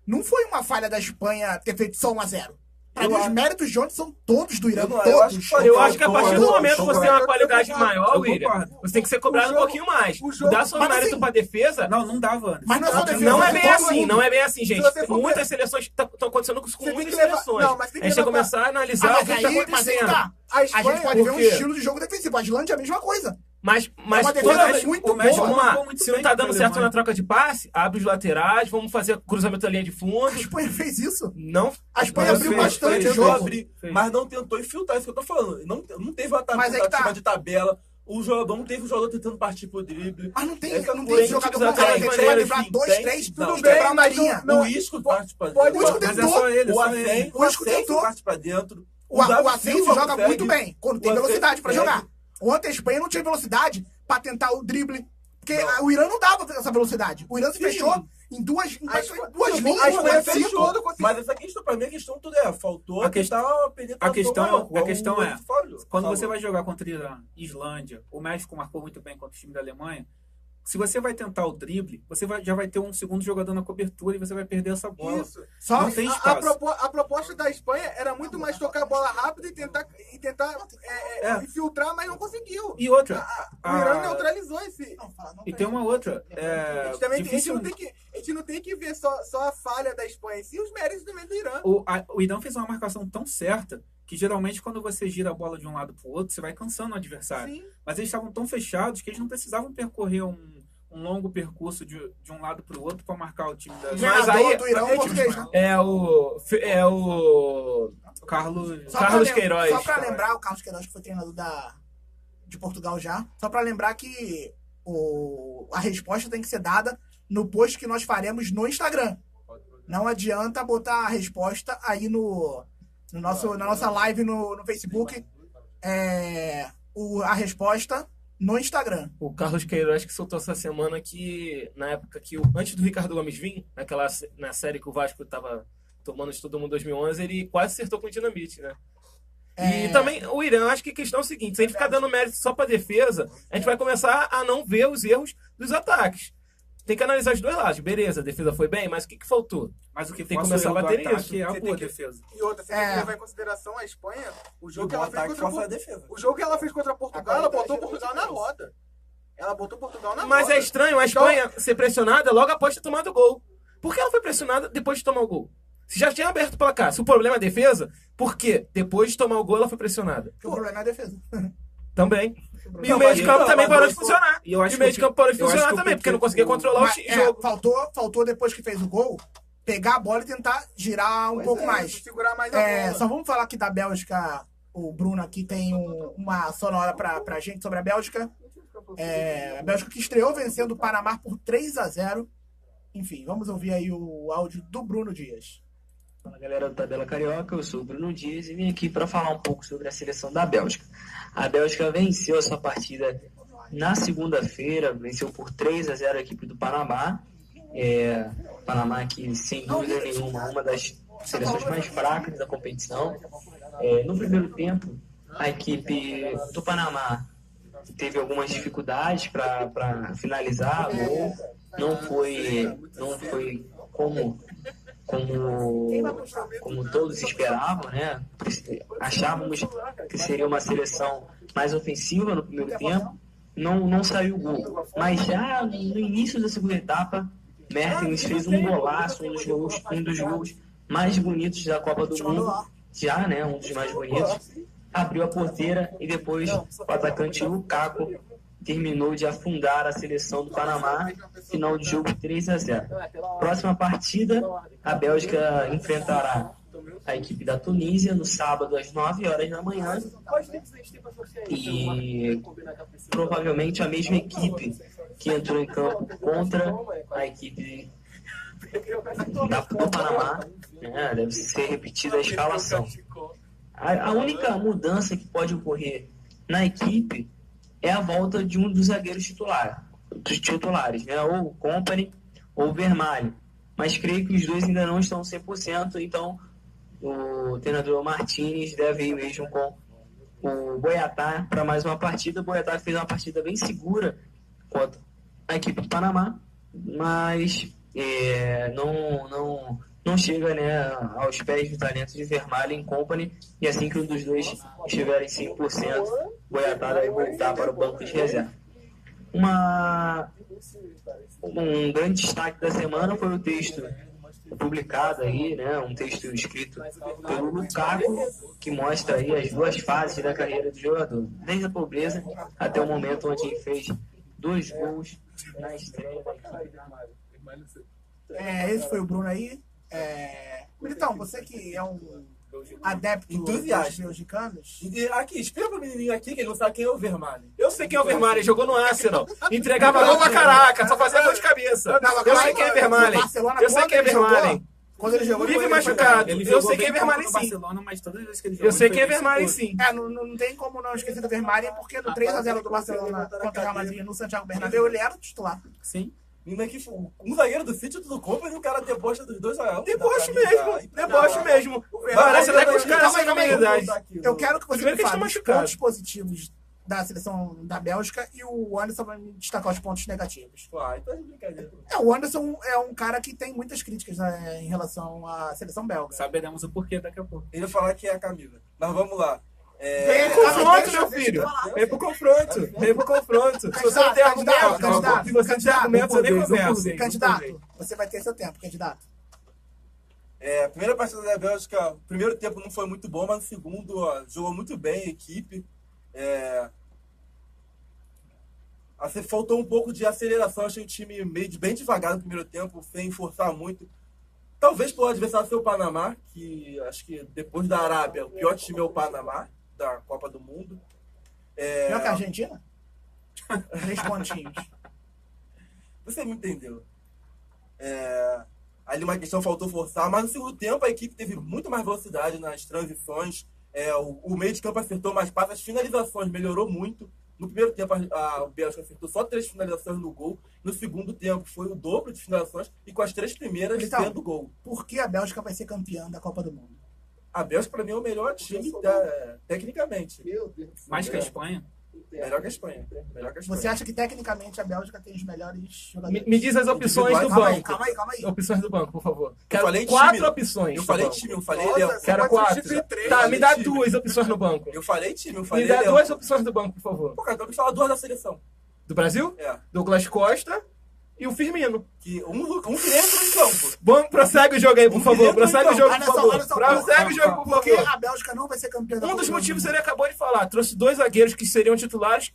não foi uma falha da Espanha ter feito só 1-0. Pra mim, os méritos de ontem são todos do Irã, Eu não- todos. eu acho que Eu acho que a partir do momento que você tem uma Eu qualidade concordo. maior, Eu William, concordo. você tem que ser cobrado um jogo- pouquinho mais. o jogo- Dar seu mas mérito assim- pra defesa. Não dava antes. Mas não é só defesa. Não é mas bem todo assim, mundo. não é bem assim, gente. você for Muitas seleções estão acontecendo com Você tem muitas que levar- seleções. não, mas tem que A gente tem que levar- começar a analisar Ah, o mas que está aí acontecendo. tá. A A Espanha, gente pode ver um por quê? estilo de jogo defensivo. A Islândia é a mesma coisa. Mas uma defesa toda vez, muito o México, boa. vamos lá, Jogou muito se não bem tá contra dando a certo Alemanha. na troca de passe, abre os laterais, vamos fazer cruzamento da linha de fundo. A Espanha fez isso. Não, A Espanha Mas abriu fez, bastante o tentou jogo. abrir, Fez. mas não tentou infiltrar, isso que eu tô falando. Não teve uma Mas é que tá. tentativa de tabela. O jogador não teve o jogador tentando partir pro drible. Mas não tem, Essa não coisa tem jogador tem, com cara. tem, Você vai tem, livrar sim, 2, tem. 3, Não, tudo tem, quebrar uma mas linha. não- O Isco parte pra pode- dentro. O Isco Mas é tentou. só ele, O só ele. Asensio O Isco tentou. parte pra dentro. O Davi Asensio Silva joga consegue. muito bem, quando tem O velocidade pra Asensio jogar. Ontem a Espanha não tinha velocidade pra tentar o drible. Porque Não. o Irã não dava essa velocidade. O Irã se Sim. fechou em duas A linhas. Espanha Duas fez linhas. todo, conseguiu. Mas essa questão, pra mim, a questão tudo é, faltou A questão- penetração a questão maior, é, falhou. Quando você Falou. vai jogar contra Irã, Islândia, o México marcou muito bem contra o time da Alemanha. Se você vai tentar o drible, você já vai ter um segundo jogador na cobertura e você vai perder essa bola. Isso. Só Não tem A espaço. proposta da Espanha era muito mais tocar a bola rápido e tentar infiltrar, mas não conseguiu. E outra, O Irã neutralizou esse. e tem uma outra. A gente, também, Difícil, a gente não tem que ver só a falha da Espanha, sim os méritos também do Irã. o Irã fez uma marcação tão certa que geralmente quando você gira a bola de um lado para o outro, você vai cansando o adversário. Sim. Mas eles estavam tão fechados que eles não precisavam percorrer um longo percurso de um lado para o outro para marcar o time da Mas Mas aí- aí, do Irã é um português, né? é o Carlos. Só Carlos pra Queiroz. Só pra lembrar, o Carlos Queiroz, que foi treinador de Portugal já, só pra lembrar que a resposta tem que ser dada no post que nós faremos no Instagram. Não adianta botar a resposta aí na nossa live no Facebook. A resposta no Instagram. O Carlos Queiroz que soltou essa semana que, na época que, antes do Ricardo Gomes vir, na série que o Vasco tava tomando de todo mundo em 2011, ele quase acertou com o Dinamite, né? E também o Irã, acho que a questão é o seguinte, se a gente ficar dando mérito só pra defesa, a gente vai começar a não ver os erros dos ataques. Tem que analisar os dois lados. Beleza, a defesa foi bem, mas o que faltou? Mas o que Tem que força começar a o erro do bater ataque nisso. é a Você boa tem que- defesa. E outra, você tem que levar em consideração a Espanha, o jogo que ela fez ataque contra força a defesa. o jogo que ela fez contra Portugal, ela botou Portugal na roda. Ela botou Portugal na Mas roda. é estranho a Espanha ser pressionada logo após ter tomado o gol. Por que ela foi pressionada depois de tomar o gol? Se já tinha aberto o placar, se o problema é a defesa, por que depois de tomar o gol ela foi pressionada? Porque o problema é a defesa. Também. E Não, o meio de mas campo então, também mas parou de eu- funcionar. E eu acho E o meio que de campo parou de eu acho funcionar que o também, porque não conseguia o- controlar Mas, o jogo. faltou depois que fez o gol, pegar a bola e tentar girar um pouco mais. Segurar mais a bola. Só vamos falar aqui da Bélgica. O Bruno aqui tem uma sonora pra gente sobre a Bélgica. A Bélgica que estreou vencendo o Panamá por 3-0. Enfim, vamos ouvir aí o áudio do Bruno Dias. Fala galera do Tabela Carioca, eu sou o Bruno Dias e vim aqui para falar um pouco sobre a seleção da Bélgica. A Bélgica venceu a sua partida na segunda-feira, venceu por 3-0 a equipe do Panamá. Panamá que, sem dúvida nenhuma, uma das seleções mais fracas da competição. No primeiro tempo, a equipe do Panamá teve algumas dificuldades para finalizar o gol. Não foi como todos esperavam, né? Achávamos que seria uma seleção mais ofensiva no primeiro tempo. Não saiu o gol. Mas já no início da segunda etapa, Mertens fez um golaço, um dos gols mais bonitos da Copa do Mundo. Já, né? Um dos mais bonitos. Abriu a porteira e depois o atacante Lukaku terminou de afundar a seleção do Panamá, final de jogo 3-0. Próxima partida, a Bélgica enfrentará a equipe da Tunísia no sábado às 9 horas da manhã. E provavelmente a mesma equipe que entrou em campo contra a equipe do Panamá, né? Deve ser repetida a escalação. A única mudança que pode ocorrer na equipe é a volta de um dos zagueiros titulares, né? Ou o Company ou o Vermalho. Mas creio que os dois ainda não estão 100%, então o treinador Martínez deve ir mesmo com o Boiatá para mais uma partida. O Boiatá fez uma partida bem segura contra a equipe do Panamá, mas não chega, né, aos pés do talento de Vermalho em Company, e assim que um dos dois estiverem 100%, o Boiatá deve voltar para o banco de reserva. Um grande destaque da semana foi o texto publicado aí, né, um texto escrito pelo Lukaku, que mostra aí as duas fases da carreira do jogador, desde a pobreza até o momento onde ele fez 2 gols na estreia da equipe. Esse foi o Bruno aí. Militão, você que é um adepto Entusiasta. dos belgicanos. E aqui, explica pro menininho aqui que ele não sabe quem é o Vermalho. Eu sei quem é o Vermalho, jogou no Arsenal. Entregava gol pra caraca, só fazia gol de cabeça. Eu sei quem é Vermalho. Eu sei quem é Vermalho. Quando ele jogou, Vive machucado. Ele Eu jogou sei quem é bem pouco Vermalho no sim. Barcelona, mas todas as vezes que ele jogou, Eu sei ele quem é foi bem Vermalho seguro. sim. não tem como não esquecer do Vermalho, porque no 3x0 do Barcelona contra o Real Madrid no Santiago Bernabéu, ele era o titular. Sim. Menino aqui, um zagueiro do City do Company e o cara debocha dos 2-1. Deboche mesmo, deboche mesmo. Parece até que os caras são habilidade. Eu quero que você Primeiro me que eles fale estão os machucados. pontos positivos da seleção da Bélgica e o Anderson vai me destacar os pontos negativos. Uai, tá de brincadeira. O Anderson é um cara que tem muitas críticas, né, em relação à seleção belga. Saberemos o porquê daqui a pouco. Ele ia falar que é a Camila. Mas vamos lá. Vem pro confronto, meu filho. Vem pro confronto. Se você não tem argumento, se você não tem argumento, você nem conversa. Candidato, você vai ter seu tempo, candidato. A primeira partida da Bélgica, o primeiro tempo não foi muito bom, mas no segundo, jogou muito bem a equipe. Faltou um pouco de aceleração, achei o time bem devagar no primeiro tempo, sem forçar muito. Talvez pelo adversário ser o Panamá, que acho que depois da Arábia, o pior time é o Panamá, da Copa do Mundo. Pior que a Argentina? 3 pontinhos. Você me entendeu. Ali uma questão faltou forçar, mas no segundo tempo a equipe teve muito mais velocidade nas transições. O meio de campo acertou mais passes, as finalizações melhorou muito. No primeiro tempo a Bélgica acertou só 3 finalizações no gol. No segundo tempo foi o dobro de finalizações e com as 3 primeiras dentro do gol. Por que a Bélgica vai ser campeã da Copa do Mundo? A Bélgica, para mim, é o melhor time tecnicamente. Meu Deus. Mais que a Espanha. Melhor que a Espanha. Você acha que tecnicamente a Bélgica tem os melhores jogadores? Me diz as opções do Calma aí, banco. Calma aí. Opções do banco, por favor. Quero falei 4 time. opções. Eu do falei banco. time, eu falei Nossa, elenco. Quero Você 4. pode ser três, Tá, me dá time. 2 opções no banco. Eu falei time, eu Me falei dá elenco. 2 opções do banco, por favor. Pô, cara, então me fala 2 da seleção. Do Brasil? Douglas Costa e o Firmino. Que um que entra em campo. Bom, prossegue o jogo aí, por favor. Prossegue o jogo, por favor. Olha só, Prossegue o jogo, por Por que favor. a Bélgica não vai ser campeã da Um Copa dos do motivos Mundo? ele acabou de falar. Trouxe 2 zagueiros que seriam titulares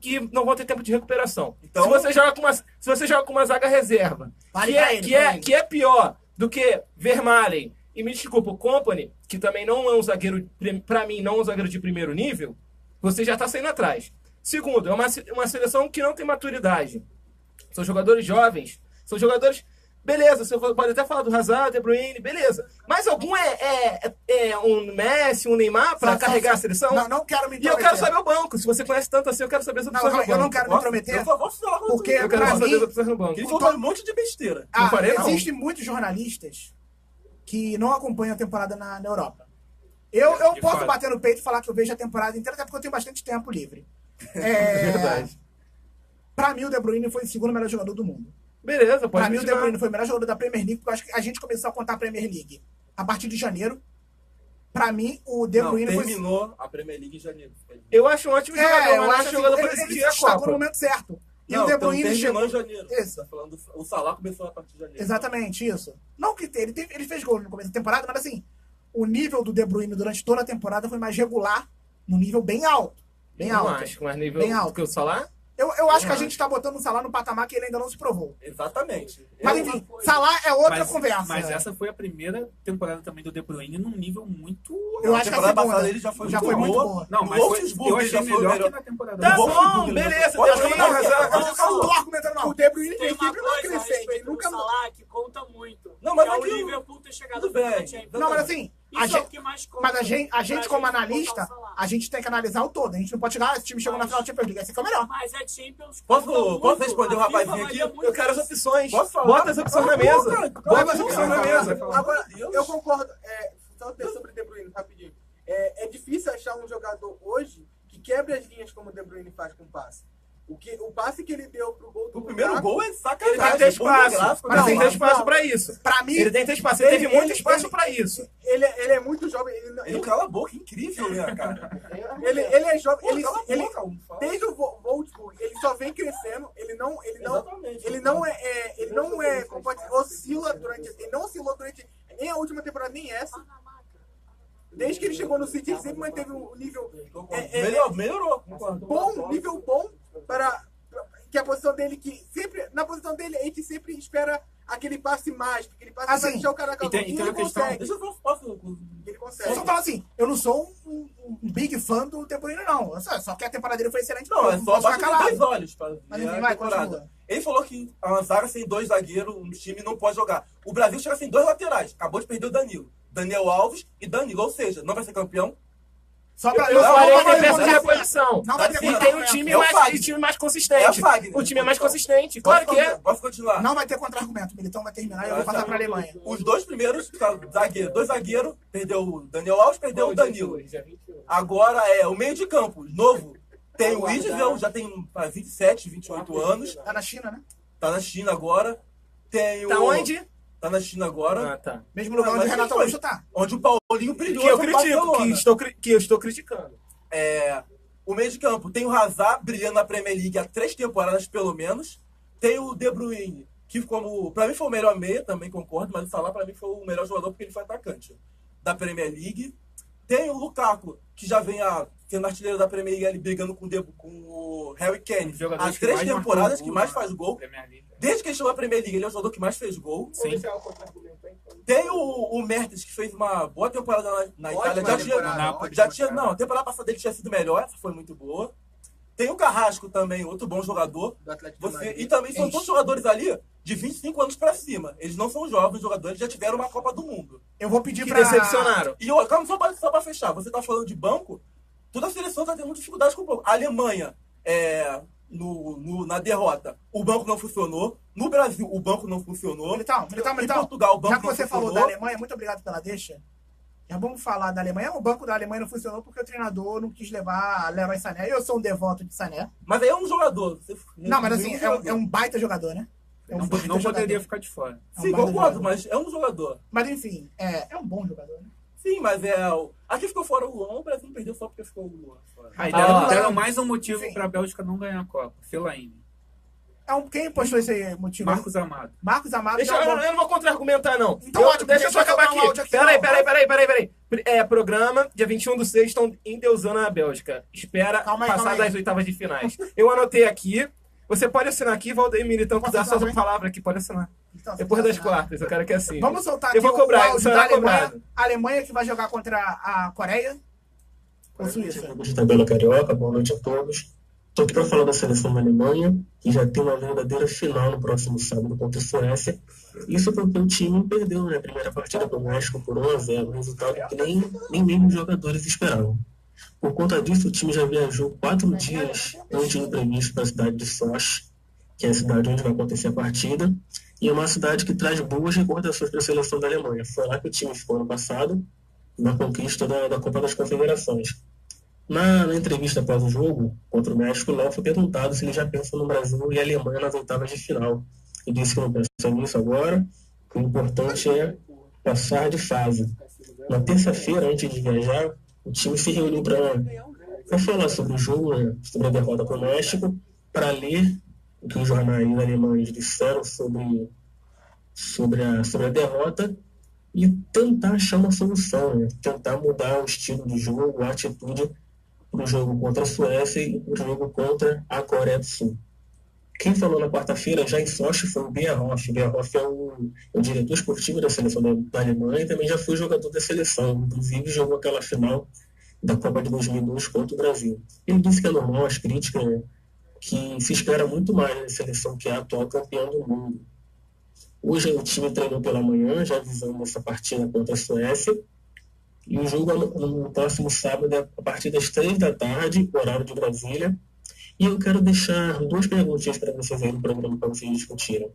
que não vão ter tempo de recuperação. Então- Se você joga com uma zaga reserva, Fale que pra ele, pra ele. é pior do que Vermaelen e, me desculpa, o Company, que também não é um zagueiro, pra mim, não é um zagueiro de primeiro nível, você já tá saindo atrás. Segundo, é uma seleção que não tem maturidade. São jogadores jovens, são jogadores... Beleza, você pode até falar do Hazard, De Bruyne, beleza. Mas algum é um Messi, um Neymar pra carregar a seleção? Não quero me E eu intrometer. quero saber o banco. Se você conhece tanto assim, eu quero saber as opções Não, no eu não banco. quero me intrometer, Eu vou falar com porque Eu quero pra saber as mim... opções no banco. Ele falou um monte de besteira. Não falei, não. Existem muitos jornalistas que não acompanham a temporada na Europa. Eu De posso fato. bater no peito e falar que eu vejo a temporada inteira, até porque eu tenho bastante tempo livre. Verdade. Pra mim, o De Bruyne foi o segundo melhor jogador do mundo. Beleza, pode Pra mim, o De continuar. Bruyne foi o melhor jogador da Premier League, porque eu acho que a gente começou a contar a Premier League a partir de janeiro. Pra mim, o De Não, Bruyne foi... terminou a Premier League em janeiro. Eu acho um ótimo jogador, eu mas não acho acho jogador assim, pra ele decidir a destacou no Copa. momento certo. E Não, o De então Bruyne terminou chegou... em janeiro. Isso. Tá falando, o Salah começou a partir de janeiro. Exatamente, isso. Não que ele fez gol no começo da temporada, mas assim, o nível do De Bruyne durante toda a temporada foi mais regular, no nível bem alto. Bem Não alto. acho, mas nível Bem alto. que o Salah? Eu acho que a gente tá botando o Salah no patamar que ele ainda não se provou. Exatamente. Mas enfim, Salah é outra conversa. Mas essa foi a primeira temporada também do De Bruyne num nível muito... Eu acho que a temporada segunda passada ele já foi muito boa. Não, No mas foi, Wolfsburg eu ele achei já foi melhor melhor. que na temporada Tá passada. bom, beleza. Pode Deus, falar, não, mas Eu não tô argumentando, não. O De Bruyne Tem tem uma sempre uma coisa a crescente. respeito Ele do nunca Salah que conta muito. Não, mas que é o aquilo- Liverpool ter chegado Tudo no final da bem. Champions. Não, mas assim, Isso é gente, o que mais conta. mas a gente como pra analista, botar o Salah. a gente tem que analisar o todo. A gente não pode chegar, esse time chegou na final da Champions League, esse aqui é o melhor. Mas é Champions. Posso conta muito. responder o A FIFA rapazinho aqui? valia muito Eu quero as opções. Posso falar? Bota as opções na mesa. Bota as opções na mesa. Agora, eu concordo. Só sobre o De Bruyne, rapidinho. É difícil achar um jogador hoje que quebre as linhas como o De Bruyne faz com passe. O passe que ele deu pro gol do O primeiro Lukaku, gol é Ele sacanagem. tem que ter espaço. Gráfico, Mas tem que ter não, espaço não. pra isso. Pra mim, Ele tem que ter espaço. Ele teve Ele- muito ele- espaço ele- pra isso. ele é muito jovem. Ele cala a boca, incrível, né, cara? Ele é jovem. Pô, Ele, cala a ele, boca, um fala. desde o Wolfsburg, ele só vem crescendo. Ele não oscila durante. Ele não oscilou durante nem a última temporada, nem essa. Desde que ele chegou no City, ele sempre manteve um nível Melhorou, concordo. bom, nível bom para que a posição dele na posição dele a gente sempre espera aquele passe mágico, aquele passe Assim, que vai deixar o cara na e tem ele uma questão- consegue. Deixa eu ver, posso... Ele eu consegue. só falo assim, eu não sou um big fã do De Bruyne, não. Só que a temporada dele foi excelente. Não, é eu só posso ficar abaixo de calado. 10 olhos pra Mas ver enfim, a vai, temporada. continua. Ele falou que a zaga sem 2 zagueiros, um time não pode jogar. O Brasil chega sem 2 laterais. Acabou de perder o Danilo. Daniel Alves e Danilo, ou seja, não vai ser campeão. Só pra Eu falei não que vai peça de ter reposição. Não vai ter E tem um contra-argumento. time É o mais, Fagner. e time mais É consistente. a Fagner. O time é mais consistente. Claro que é. Posso continuar? Não vai ter contra-argumento. O Militão vai terminar e eu vou passar pra Alemanha. Os 2 primeiros, dois zagueiros, perdeu o Daniel Alves, perdeu o Danilo. Agora é o meio de campo, novo. Tem o Idzel, já tem 27, 28 anos. Tá na China, né? Tá na China agora. Tem o... Tá onde? Tá na China agora. Ah, tá. Mesmo lugar onde o Mas Renato foi. Augusto tá. Onde o Paulinho brilhou Que eu no critico, Barcelona. que eu estou criticando. O meio de campo tem o Hazard brilhando na Premier League há 3 temporadas pelo menos. Tem o De Bruyne, que como pra mim foi o melhor meia, também concordo, mas o Salah pra mim foi o melhor jogador porque ele foi atacante da Premier League. Tem o Lukaku, que já vem sendo artilheiro da Premier League ali, brigando com o Harry Kane. Jogadores As que 3 mais temporadas marcam que gol mais na faz gol. Premier League. Desde que ele chegou na Premier League, ele é o jogador que mais fez gol. Sim. Tem o Mertens, que fez uma boa temporada na Itália. Ótima Já temporada, tinha, não, a temporada passada dele tinha sido melhor, essa foi muito boa. Tem o Carrasco também, outro bom jogador. Do Atlético de Madrid. E também são todos jogadores ali de 25 anos pra cima. Eles não são jovens jogadores, já tiveram uma Copa do Mundo. Eu vou pedir Que pra... decepcionaram. E calma, só pra fechar, você tá falando de banco, toda a seleção tá tendo muita dificuldade com o banco. A Alemanha, na derrota, o banco não funcionou. No Brasil, o banco não funcionou. Militão. Em Portugal, o banco Já que não você funcionou. falou da Alemanha, muito obrigado pela deixa. Já vamos falar da Alemanha. O banco da Alemanha não funcionou porque o treinador não quis levar Leroy Sané. Eu sou um devoto de Sané. Mas aí é um jogador. Não, mas assim, é um baita jogador, né? É um Não, baita não jogador. poderia ficar de fora. É um Sim, baita concordo, jogador. mas é um jogador. Mas enfim, é um bom jogador, né? Sim, mas aqui ficou fora o Luan, o Brasil perdeu só porque ficou o Luan fora. Aí Ah, deram mais um motivo enfim. pra Bélgica não ganhar a Copa. Fellaini. Quem postou esse motivo? Marcos Amado. Marcos Amado. Deixa, que é um eu bom- não vou contra-argumentar, não. Então, ótimo, Deixa eu só deixa eu acabar botar um áudio aqui. aqui, Peraí. Programa, dia 21/6, estão endeusando a Bélgica. Espera Calma aí, passar calma aí. das oitavas de finais. Eu anotei aqui. Você pode assinar aqui, Valdeir Militão, que Posso dá assinar sua também? palavra aqui, pode assinar. Então, Depois das tá- quartas, eu quero que assine. Vamos soltar Eu aqui vou cobrar, o áudio isso da será Alemanha. cobrado. A Alemanha que vai jogar contra a Coreia ou Suíça. De tabela carioca, boa noite a todos. Estou aqui para falar da seleção da Alemanha, que já tem uma verdadeira final no próximo sábado contra a Suécia. Isso porque o time perdeu na primeira partida do México por 1-0, resultado que nem mesmo os jogadores esperavam. Por conta disso, o time já viajou 4 dias antes do previsto para a cidade de Sochi, que é a cidade onde vai acontecer a partida, e é uma cidade que traz boas recordações para a seleção da Alemanha. Foi lá que o time ficou ano passado, na conquista da Copa das Confederações. Na entrevista após o jogo contra o México, o Léo foi perguntado se ele já pensa no Brasil e a Alemanha nas oitavas de final. Ele disse que não pensa nisso agora, que o importante é passar de fase. Na terça-feira, antes de viajar, o time se reuniu para falar sobre o jogo, né, sobre a derrota para o México, para ler o que os jornais alemães disseram sobre a derrota e tentar achar uma solução, né? Tentar mudar o estilo de jogo, a atitude para o jogo contra a Suécia e para o jogo contra a Coreia do Sul. Quem falou na quarta-feira já em Sochi foi o Bierhoff. O Bierhoff é o diretor esportivo da seleção da Alemanha e também já foi jogador da seleção. Inclusive jogou aquela final da Copa de 2002 contra o Brasil. Ele disse que é normal as críticas, né, que se espera muito mais da seleção que é a atual campeã do mundo. Hoje o time treinou pela manhã, já visando essa partida contra a Suécia. E o jogo no próximo sábado é a partir das 3 da tarde, horário de Brasília. E eu quero deixar 2 perguntinhas para vocês aí no programa para vocês discutirem.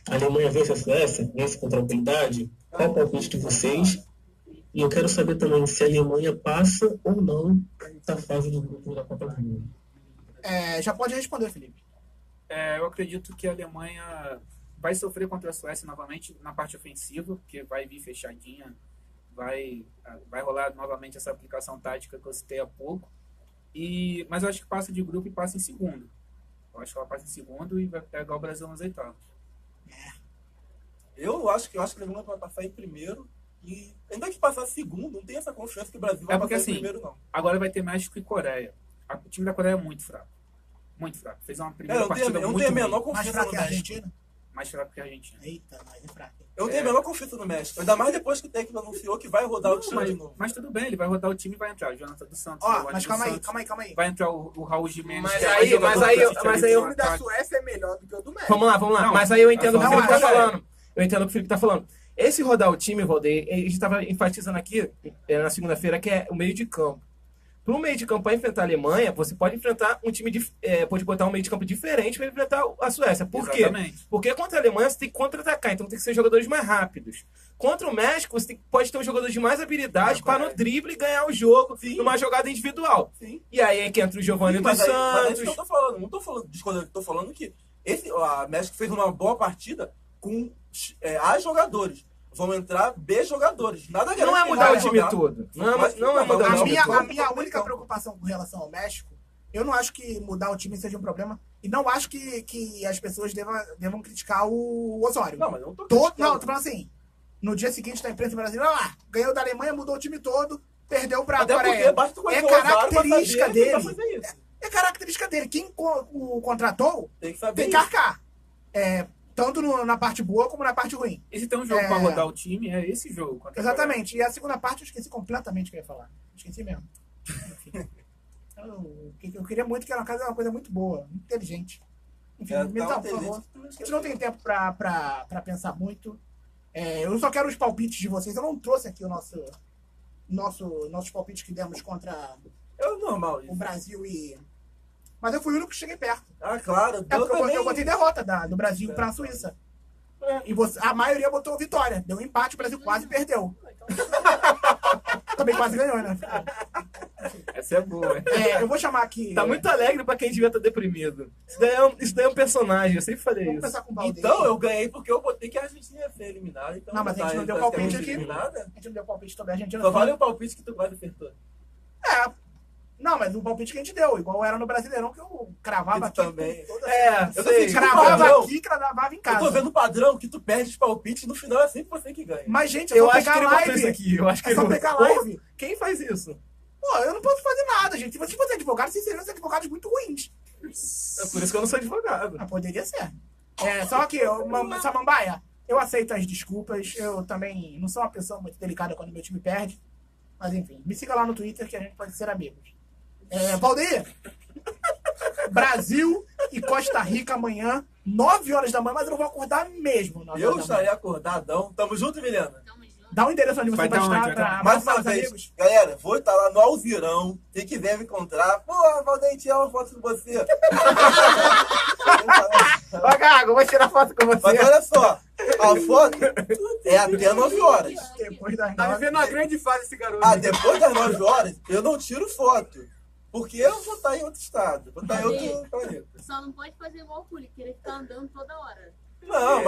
A Alemanha vence a Suécia? Vence com tranquilidade? Qual o palpite de vocês? E eu quero saber também se a Alemanha passa ou não da fase do grupo da Copa do Mundo. Já pode responder, Felipe. Eu acredito que a Alemanha vai sofrer contra a Suécia novamente na parte ofensiva, porque vai vir fechadinha, vai rolar novamente essa aplicação tática que eu citei há pouco. Mas eu acho que passa de grupo e passa em segundo. Eu acho que ela passa em segundo e vai pegar o Brasil nas oitavas. Eu acho que a Alemanha vai passar em primeiro. E ainda que passar segundo, não tem essa confiança que o Brasil vai passar em primeiro, não. Agora vai ter México e Coreia. O time da Coreia é muito fraco. Muito fraco. Fez uma primeira partida muito ruim. Eu não tenho a menor confiança no México. Mais fraco que a Argentina. Eita, mais é fraco. Eu não tenho a menor confiança no México. Ainda mais depois que o técnico anunciou que vai rodar o time de novo. Mas tudo bem, ele vai rodar o time e vai entrar. O Jonathan dos Santos. Mas calma aí. Vai entrar o Raul Gimenez. Mas aí o da Suécia é melhor do que o do México. Vamos lá. Não, mas aí eu entendo o que o Felipe tá falando. Eu entendo o que o Felipe tá falando. Esse rodar o time, Valdeir, a gente estava enfatizando aqui na segunda-feira que é o meio de campo. Para o meio de campo para enfrentar a Alemanha, você pode enfrentar um time pode botar um meio de campo diferente para enfrentar a Suécia. Por quê? Porque contra a Alemanha você tem que contra-atacar, então tem que ser jogadores mais rápidos. Contra o México, você pode ter um jogador de mais habilidade para no drible ganhar o jogo numa jogada individual. Sim. E aí é que entra o Giovanni dos Santos. Mas é isso que eu tô falando. Não tô falando de escolha, tô falando que a México fez uma boa partida com A jogadores. Vão entrar B jogadores. Nada garante. Não é mudar o time todo. Não é mudar o time todo. A minha única preocupação com relação ao México, eu não acho que mudar o time seja um problema. E não acho que as pessoas devam criticar o Osório. Não, mas eu não tô Não, tô falando assim. No dia seguinte da imprensa brasileira, ganhou da Alemanha, mudou o time todo, perdeu pra Coreia. É característica dele. É característica dele. Quem o contratou tem que arcar. Tanto na parte boa como na parte ruim. E se tem um jogo pra rodar o time, é esse jogo. Exatamente. E a segunda parte eu esqueci completamente o que eu ia falar. Esqueci mesmo. Enfim. Eu queria muito que era uma coisa muito boa, muito inteligente. Enfim, Milton, por favor. A gente não tem tempo pra pensar muito. Eu só quero os palpites de vocês. Eu não trouxe aqui nossos palpites que demos contra o Brasil e... Mas eu fui o único que cheguei perto. Ah, claro. Eu botei derrota do Brasil para a Suíça. E a maioria botou vitória. Deu um empate, o Brasil quase perdeu. Também quase ganhou, né? Essa é boa. Eu vou chamar aqui... Tá muito alegre pra quem devia estar deprimido. Isso daí é um personagem, eu sempre falei Vamos isso. pensar com o Valdeir. Então, eu ganhei porque eu botei que a Argentina ia ser eliminada. Então não, mas a gente não deu palpite aqui. Eliminada. A gente não deu palpite também. A Argentina Só vale o palpite que tu quase acertou. Não, mas o palpite que a gente deu, igual era no Brasileirão, que eu cravava aqui. Também. Eu sei. Cravava aqui, cravava em casa. Eu tô vendo o padrão que tu perde os palpites e no final é sempre você que ganha. Mas, gente, eu acho que ele botou isso aqui. Eu acho que é só pegar live. Quem faz isso? Pô, eu não posso fazer nada, gente. Se você fosse advogado, vocês seriam advogados muito ruins. É por isso que eu não sou advogado. Poderia ser. Só que, Samambaia, eu aceito as desculpas. Eu também não sou uma pessoa muito delicada quando meu time perde. Mas, enfim, me siga lá no Twitter que a gente pode ser amigos. Valdeir, Brasil e Costa Rica amanhã, 9 horas da manhã, mas eu não vou acordar mesmo. Eu estarei acordadão. Tamo junto, Emiliana? Dá o endereço onde você vai estar pra mais uma abraçar os vez, amigos. galera, vou estar lá no Alzirão. Quem quiser me encontrar, pô, Valdeir, tirar uma foto com você. Ô, Gago, vou tirar foto com você. Mas olha só, a foto é até 9 horas. Depois das Tá 9. vivendo uma grande fase esse garoto. Depois das 9 horas, eu não tiro foto. Porque eu vou estar em outro estado. Vou estar em outro planeta. Só não pode fazer igual o Curi, querer ficar andando toda hora. Não,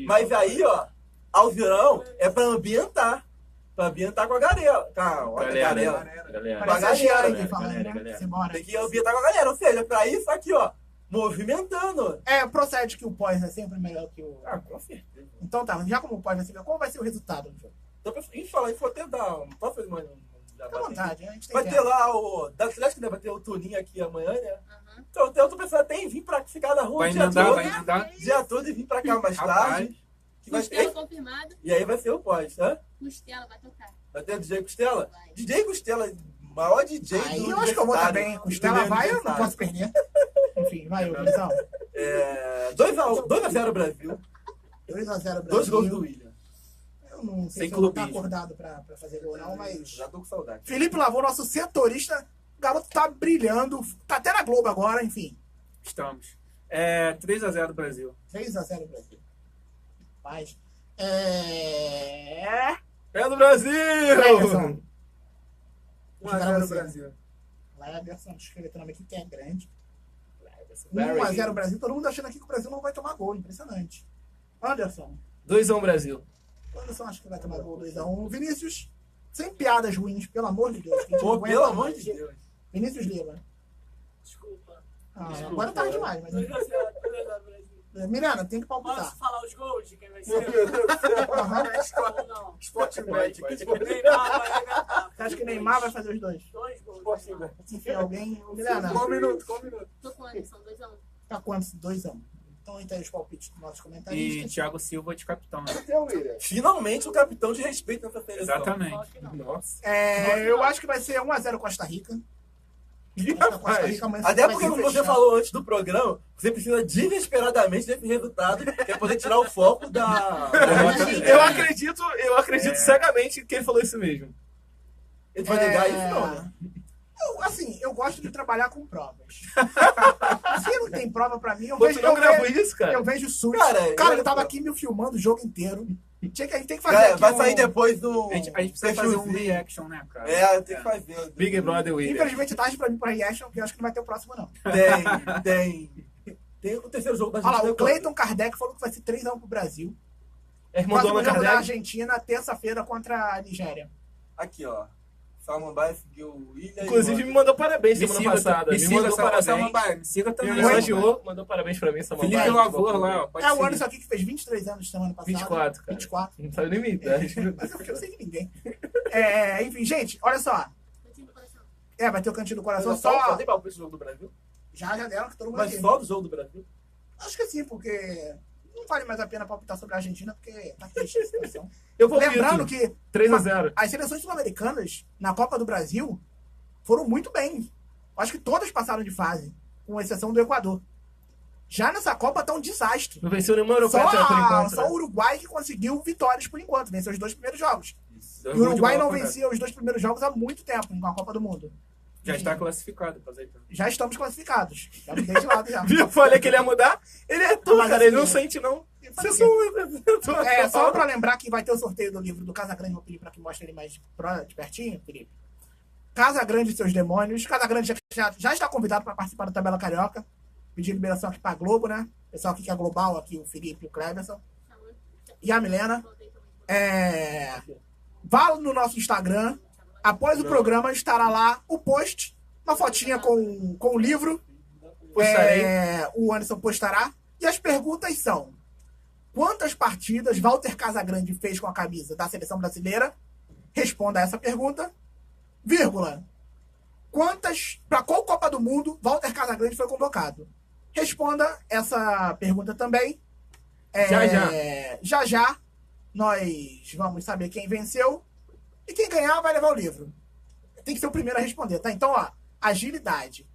mas aí, ó, Alzirão é pra ambientar. Pra ambientar com a galera. Com a galera. Parece a Giane aqui falando, né? Simbora. Tem que ambientar com a galera. Ou seja, pra isso aqui, ó, movimentando. Procede que o pós é sempre melhor que o... Com certeza. Então tá, já como o pós vai ser melhor, qual vai ser o resultado do jogo? Então, em falar isso, vou até dar. Posso fazer mais Já Fica à vontade, a gente tem Vai ter tempo. lá o. Da Atlético, né? Vai ter o Tuninho aqui amanhã, né? Aham. Então eu tô pensando até em vir pra ficar na rua Vai o dia emendar, todo. vai emendar. Dia todo e vir pra cá mais Rapaz. tarde. Que vai Costela ter... confirmada. E aí vai ser o pós, tá? Costela vai tocar. Vai ter o DJ Costela? Vai. DJ Costela, maior DJ Aí do eu acho que eu vou aniversário. também. Do Costela meu vai, eu não aniversário. posso perder. Enfim, vai, ô, Luizão. 2x0 Brasil. 2x0 Dois gols do Brasil. William. Eu não sei Sem se eu vou estar clubismo. acordado pra fazer gol, não, mas... Já tô com saudade. Felipe Lavô, nosso setorista. O garoto tá brilhando. Tá até na Globo agora, enfim. Estamos. 3x0 Brasil. 3x0 Brasil. Mas... É do Brasil! Cleberson. 1x0 Brasil. Cleberson, escrevendo o nome aqui que é grande. Very 1x0 good. Brasil. Todo mundo achando aqui que o Brasil não vai tomar gol. Impressionante. Anderson. 2x1 Brasil. Anderson acha que vai tomar gol 2x1. Vinícius, sem piadas ruins, pelo amor de Deus. que a gente Pô, não pelo aguenta amor mais. de Deus. Vinícius Lima. Desculpa. Agora tá demais. Mas... 2x0 Brasil. Miranda, tem que palpitar. Posso falar os gols de quem vai ser? Aham. Não. Sport Magic. Neymar vai arrebentar. Você acha que Neymar vai fazer os dois? 2 gols. Se enfim, alguém... Ô, Miranda, Com um minuto. Tô com o Anderson, 2x1. tá quantos? 2x1. Então entra aí os palpites dos nossos E comentaristas. Thiago Silva de capitão. Né? Então, William. Finalmente o capitão de respeito nessa seleção. Exatamente. Nossa. Eu acho que vai ser 1x0 Costa Rica. Acho que a Costa Rapaz. Rica amanhã Até vai porque, se como você fechar. falou antes do programa, você precisa desesperadamente desse resultado, que é poder tirar o foco da derrota. Eu acredito cegamente que ele falou isso mesmo. Ele vai negar isso, não, né? Eu gosto de trabalhar com provas. Se não tem prova pra mim, eu Pô, vejo, tu não eu gravou vejo, isso, cara? eu vejo susto. Cara, Cara, eu- ele tava aqui me filmando o jogo inteiro. A gente tem que fazer Cara, aqui vai um- sair depois do. A gente precisa fazer um perfilzinho. reaction, né, cara? Tem que fazer. Big Brother William. Infelizmente, tarde pra mim pra reaction, porque eu acho que não vai ter o próximo, não. Tem o terceiro jogo da Olha lá, Argentina. o Cleiton Kardec falou que vai ser 3x1 pro Brasil. É irmão do Próximo Allan jogo da Kardec. Argentina, terça-feira, contra a Nigéria. Aqui, ó. Salmambaia seguiu o William. Inclusive, me mandou parabéns Me semana siga, passada. me Me siga, mandou parabéns. Samambaia, me siga Me também. elogiou, mandou parabéns pra mim, Samambaia. Felipe Lavor lá, ó. Pode É o seguir. Anderson aqui que fez 23 anos semana passada. 24, cara. 24. Não sabe nem minha idade. Mas eu não sei de ninguém. Enfim, gente, olha só. Cantinho do coração. Vai ter o Cantinho do Coração Só só. tem palpite do jogo do Brasil? Já deram que todo mundo Mas aqui. só do jogo do Brasil? Acho que sim, porque não vale mais a pena palpitar sobre a Argentina, porque tá triste a situação. Eu vou Lembrando que 3x0. as seleções sul-americanas na Copa do Brasil foram muito bem. Acho que todas passaram de fase, com exceção do Equador. Já nessa Copa tá um desastre. Não venceu nenhuma Só, europeia por enquanto. só né? o Uruguai que conseguiu vitórias por enquanto, venceu os 2 primeiros jogos. Dois E o gols de Uruguai bola não por vencia os 2 primeiros jogos há muito tempo com a Copa do Mundo. Já está classificado, aproveitando. Já estamos classificados. Já mudei de lado já. Eu falei que ele ia mudar. Ele é tu, Mas cara. Ele assim, não sente, não. Fazer Você o só... quê? Só pra lembrar que vai ter o sorteio do livro do Casa Grande, vou pedir pra que mostre ele mais de pertinho, Felipe. Casa Grande e seus demônios. Casa Grande já está convidado para participar da Tabela Carioca. Pedir liberação aqui pra Globo, né? O pessoal aqui que é global, aqui o Felipe e o Cleberson. E a Milena. Vá no nosso Instagram. Após o programa estará lá o post, uma fotinha com o livro. Postarei. O Anderson postará. E as perguntas são: quantas partidas Walter Casagrande fez com a camisa da seleção brasileira? Responda a essa pergunta. Vírgula. Para qual Copa do Mundo Walter Casagrande foi convocado? Responda essa pergunta também. Já nós vamos saber quem venceu. E quem ganhar vai levar o livro. Tem que ser o primeiro a responder, tá? Então, ó, agilidade.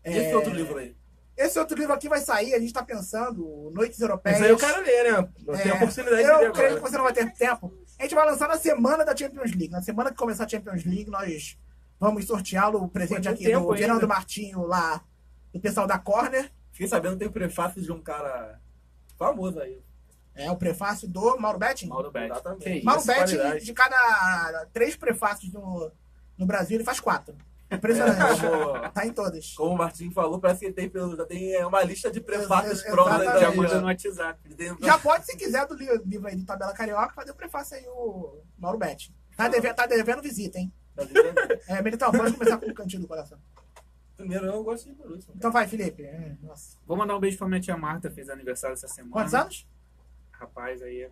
E esse outro livro aí? Esse outro livro aqui vai sair, a gente tá pensando, Noites Europeias. Mas aí eu quero ler, né? Eu tenho a oportunidade de ler Eu creio que agora. você não vai ter tempo. A gente vai lançar na semana da Champions League. Na semana que começar a Champions League, nós vamos sorteá-lo, o presente Tem aqui tempo do ainda. Fernando Martinho lá, do pessoal da Corner. Fiquei sabendo que tem o prefácio de um cara famoso aí. É o prefácio do Mauro Betting. Mauro Betti. Exatamente. Que Mauro isso, Betting, qualidade. de cada 3 prefácios no Brasil, ele faz 4. Impressionante. Tá em todas. Como o Martinho falou, parece que ele já tem uma lista de prefácios Exatamente. prontos. Já Exatamente. manda no WhatsApp. Já pode, se quiser, do livro aí do Tabela Carioca, fazer o prefácio aí o Mauro Betting. Tá devendo visita, hein? Militão, pode começar com o Cantinho do Coração. Primeiro eu gosto de ir por último. Então vai, Felipe. Nossa. Vou mandar um beijo pra minha tia Marta, fez aniversário essa semana. Quantos anos? Rapaz, aí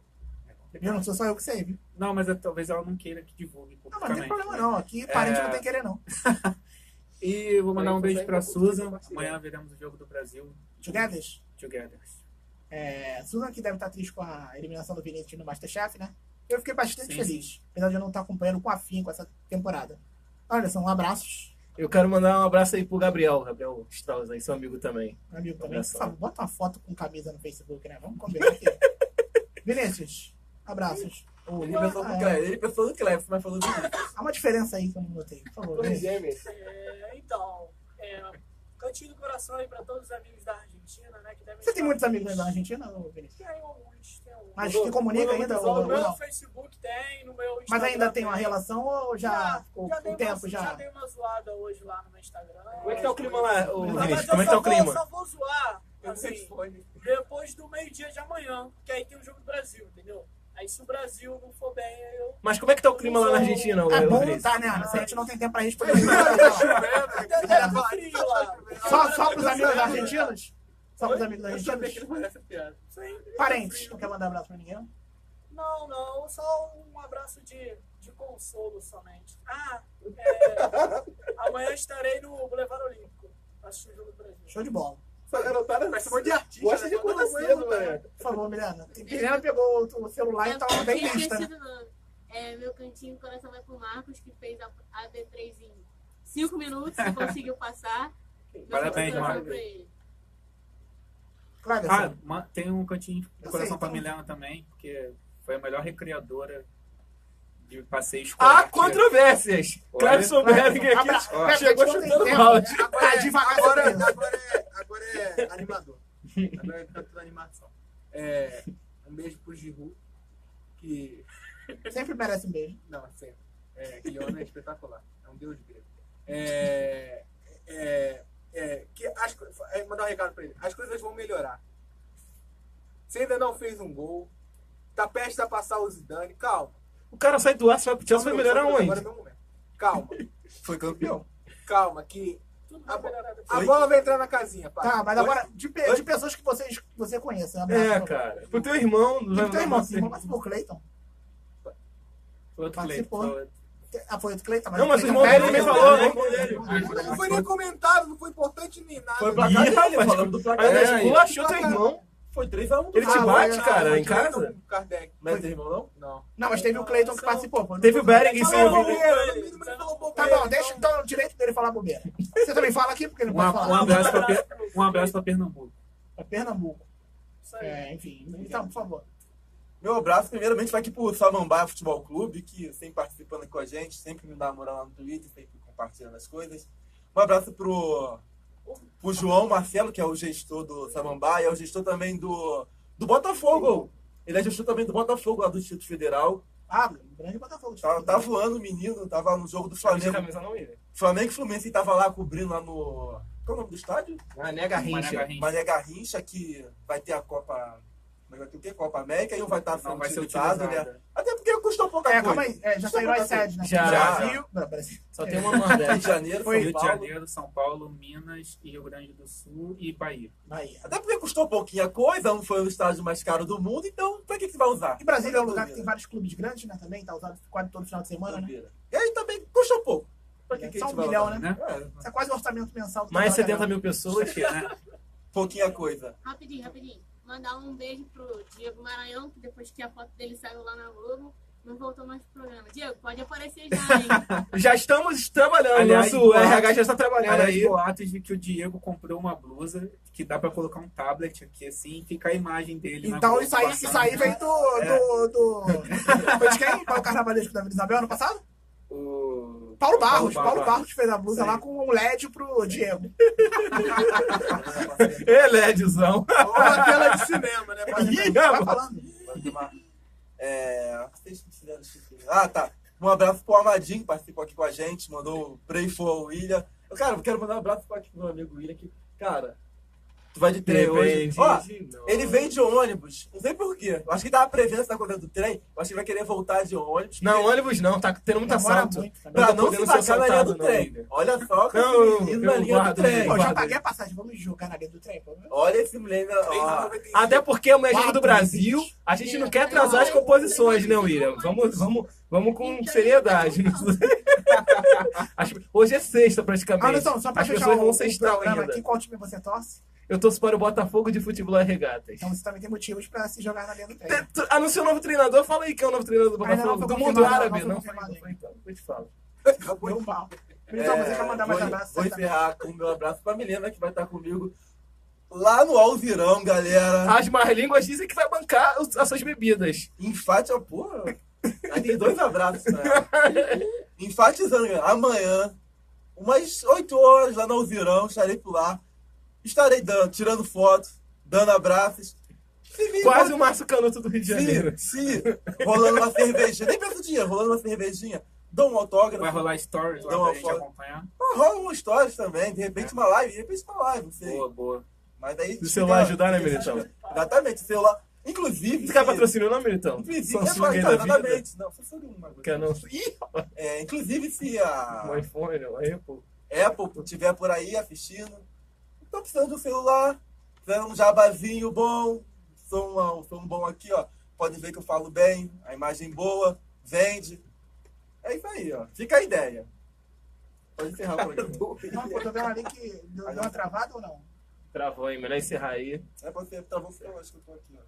Eu não sou só eu que sei, viu? Não, mas talvez ela não queira que divulgue Não, mas não tem publicamente. problema não. Aqui parente não tem que querer, não. E vou mandar um beijo pra Susan. compartilhar. Amanhã veremos o jogo do Brasil. Together? Together. Susan que deve estar triste com a eliminação do Vinícius no Masterchef, né? Eu fiquei bastante Sim, feliz. Apesar de eu não estar acompanhando com afinco essa temporada. Olha, são abraços. Eu quero mandar um abraço aí pro Gabriel Strauss aí, seu amigo também. Meu amigo também. Abração. Por favor, bota uma foto com camisa no Facebook, né? Vamos combinar aqui. Vinícius, abraços. Ele pensou no Cleves, mas falou do Há uma diferença aí que eu não notei. Por favor, Torres Vinícius. Gêmeas. Então, cantinho do coração aí pra todos os amigos da Argentina, né? Que devem Você tem estar- muitos amigos na Argentina, Vinícius? Tem alguns, tem alguns. Mas que comunica ainda ou No meu não? Facebook tem, no meu Instagram. Mas ainda tem uma tem. relação ou já ficou dei o tempo uma, já? dei uma zoada hoje lá no meu Instagram. Como é que tá o clima lá, ô Mas Vinícius? eu Como é que tá o só clima? só vou zoar, Eu assim, responde. depois do meio-dia de amanhã, que aí tem o jogo do Brasil, entendeu? Aí se o Brasil não for bem, aí eu... Mas como é que tá o clima lá na Argentina, ô É bom Vinícius? tá, né? Se a gente não tem tempo pra responder. Até tá frio lá. Só pros amigos argentinos? Só pros amigos argentinos? Sim. Parentes. Não quer mandar abraço pra ninguém? Não, só um abraço de consolo somente. Amanhã estarei no Boulevard Olímpico, assistindo o jogo do Brasil. Show de bola. Essa garotada vai ser um de artista. Gosta de né? acordar Quando cedo, amanhã, velho. Por favor, Milena. Milena pegou o celular e Eu tava bem tinha lista, né? esquecido o nome. Meu cantinho do coração vai pro Marcos, que fez a D3 em 5 minutos e conseguiu passar. Meu Parabéns, coração Marcos. pra ele. Cleverson. Tem um cantinho Eu do coração sei, pra então. Milena também, porque foi a melhor recreadora de passeio escolar. Há controvérsias. Olha. Cleverson Bering Abra- aqui Cleverson, chegou a gente não tem chutando tempo, balde. né? Tá devagar sobre isso. Agora é animador. Agora é canto da animação. Um beijo pro Giroud, que... Sempre merece um beijo. Não, sempre. Aquele homem é espetacular. É um deus grego. Mandar um recado pra ele. As coisas vão melhorar. Você ainda não fez um gol. Tá prestes a passar o Zidane. Calma. O cara sai do ar, sai pro Chelsea, vai melhorar Agora é onde? meu momento. Calma. Foi campeão. Calma, que Tudo a, vai melhorar depois. a bola vai entrar na casinha, pai. Tá, mas agora, de pessoas que você conhece. Um abraço pra- Cara. Pro teu irmão. E pro teu irmão, sim. Vamos pro Cleiton. Foi outro Participou. Cleiton, foi outro. Foi o Cleiton, mas Não, mas o Cleiton irmão dele pede, também né? falou, né? O irmão dele. Não foi nem comentado, não foi importante nem nada. Foi pra Ih, cá dele, rapaz, falando do placar. Ainda Aí, esculachou teu irmão. Foi 3-1. Ele te Ah, bate, vai, cara, Não, em casa? não, Kardec. Não é teu irmão, não? Não. Não, mas teve o Cleiton que participou. pô. Teve o Bering sem o Vinícius. Tá bom, deixa então o direito dele falar bobeira. Você também fala aqui, porque ele não pode Um falar. abraço pra Pernambuco. Pra Pernambuco. Isso aí. Enfim, então, por favor. Meu abraço, primeiramente, vai aqui pro Samambaia Futebol Clube, que sempre participando aqui com a gente, sempre me dá uma moral lá no Twitter, sempre compartilhando as coisas. Um abraço pro João Marcelo, que é o gestor do Samambaia, é o gestor também do Botafogo. Ele é gestor também do Botafogo, lá do Distrito Federal. Ah, grande Botafogo. Tá voando o menino, tava no jogo do De Flamengo. camisa não ia. Flamengo e Fluminense, ele tava lá cobrindo lá no... Qual é o nome do estádio? Mané Garrincha. Mané Garrincha, que vai ter a Copa... Vai ter o quê? Copa América e um vai estar Não sendo vai ser utilizado, utilizado. né? Até porque custou pouca coisa. Calma aí. Já saíram as sedes, né? Já. Brasil. Brasil. Só tem uma Rio Nordeste. de Janeiro, Foi. Rio São de Paulo. Janeiro, São Paulo, Minas e Rio Grande do Sul e Bahia. Bahia. Até porque custou pouquinha coisa, não foi o estádio mais caro do mundo, então pra que você vai usar? E Brasília é um lugar que tem vários clubes grandes, né? Também, tá usado quase todo final de semana, né? E aí também custou pouco. Pra que Só a gente um vai bilhão, usar? né? É, Isso é quase o orçamento mensal do Mais Campeonato 70 mil pessoas. Né? pouquinha coisa. Rapidinho. Mandar um beijo pro Diego Maranhão, que depois que a foto dele saiu lá na Globo, não voltou mais pro programa. Diego, pode aparecer já, hein? Já estamos trabalhando. Aliás, Nosso RH já está trabalhando Aliás, aí. boatos de que o Diego comprou uma blusa que dá pra colocar um tablet aqui assim e fica a imagem dele. Então na isso aí passando. veio do... Foi de quem? Qual é o carnavalesco da Vila Isabel ano passado? O Paulo Barros fez a blusa lá com um LED pro Diego. Eledzão. Ou aquela de cinema, né? Ih, Vai rapaz. falando. Vocês fizeram isso aqui. Ah, tá. Um abraço pro Amadinho, que participou aqui com a gente, mandou o Pray for William. Cara, eu quero mandar um abraço aqui pro meu amigo William, que, cara, Tu vai de trem hoje. Depende Ó, de nós. ele vem de ônibus. Não sei porquê. Eu acho que ele tava prevendo essa coisa do trem. Eu acho que ele vai querer voltar de ônibus. Não, ônibus não, tá tendo muito Demora assalto. muito também. Pra tá não se podendo ser tacar na linha assaltado, do não, trem. Igor. Olha só que Não, esse menino na eu linha do guardo trem. ele. Pô, já Guarda paguei aí. a passagem, vamos jogar na linha do trem, pô. Olha esse menino. Ó. Até porque é o jogo do 4, Brasil, a gente não quer atrasar as composições, né, William? Vamos com seriedade. Hoje é sexta, praticamente. Anderson, só pra As fechar pessoas vão o sextar programa ainda. aqui, qual time você torce? Eu torço para o Botafogo de Futebol e Regatas. Então você também tem motivos pra se jogar na linha do trem. Anunciou o novo treinador? Fala aí quem é o novo treinador do Ainda não Botafogo. foi Do mundo confirmado, árabe. não Não foi foi, confirmado não foi, então. Eu te falo. Deu mal. Então você quer mandar mais abraços? Vou certamente. encerrar com o meu abraço pra Milena, que vai estar comigo lá no Alvirão, galera. As más línguas dizem que vai bancar as suas bebidas. Enfate a porra. Aí tem 2 abraços, né? Enfatizando, galera. Amanhã, umas 8 horas lá no Alvirão, estarei por lá. Estarei tirando fotos, dando abraços. Quase o Márcio Canuto do Rio de Janeiro. Se rolando uma cervejinha, nem peço dinheiro, rolando uma cervejinha, dou um autógrafo. Vai rolar stories lá Dá uma pra gente foto. acompanhar. Rola uma stories também, de repente uma live, não sei. Boa, boa. Mas daí. Se o celular ajudar, né, Militão? Exatamente, o celular. Inclusive. Você quer patrocínio não, Militão? Inclusive, Samsung aí da vida. exatamente. Não, foi sobre uma coisa. Quer não? Ih, Inclusive, se a um iPhone, um Apple. Apple estiver por aí assistindo, tô precisando de um celular, precisando de um jabazinho bom, sou um bom aqui, ó. Pode ver que eu falo bem, a imagem boa, vende. É isso aí, ó. Fica a ideia. Pode encerrar o programa. Não, pô, tô vendo ali que deu uma travada ou não? Travou aí, melhor encerrar aí. É pra você travou o celular, acho que eu tô aqui, ó.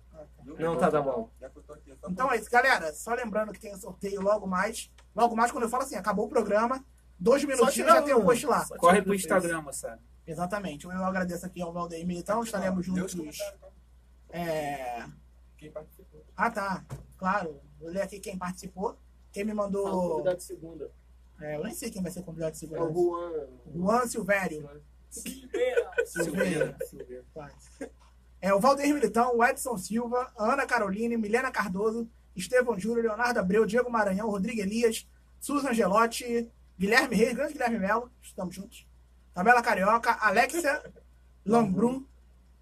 Viu? Não, tá bom. Já que eu tô aqui, Então é isso, galera. Só lembrando que tem o sorteio logo mais. Logo mais, quando eu falo assim, acabou o programa, 2 minutinhos tirar já tem o post lá. só Corre tirar pro do Instagram, moçada. Exatamente. Eu agradeço aqui ao Valdeir Militão, estaremos Deus juntos. comentário, tá? Quem participou. Ah, tá. Claro. Vou ler aqui quem participou. Quem me Fala o mandou. convidado de segunda. Eu nem sei quem vai ser o convidado de É o segurança. Juan. Juan Silvério. Silveira. Quase. O Valdeir Militão, o Edson Silva, a Ana Caroline, Milena Cardoso, Estevão Júlio, Leonardo Abreu, Diego Maranhão, Rodrigo Elias, Susan Angelotti, Guilherme Reis, grande Guilherme Melo, estamos juntos. Tabela Carioca, Alexia Lambrun,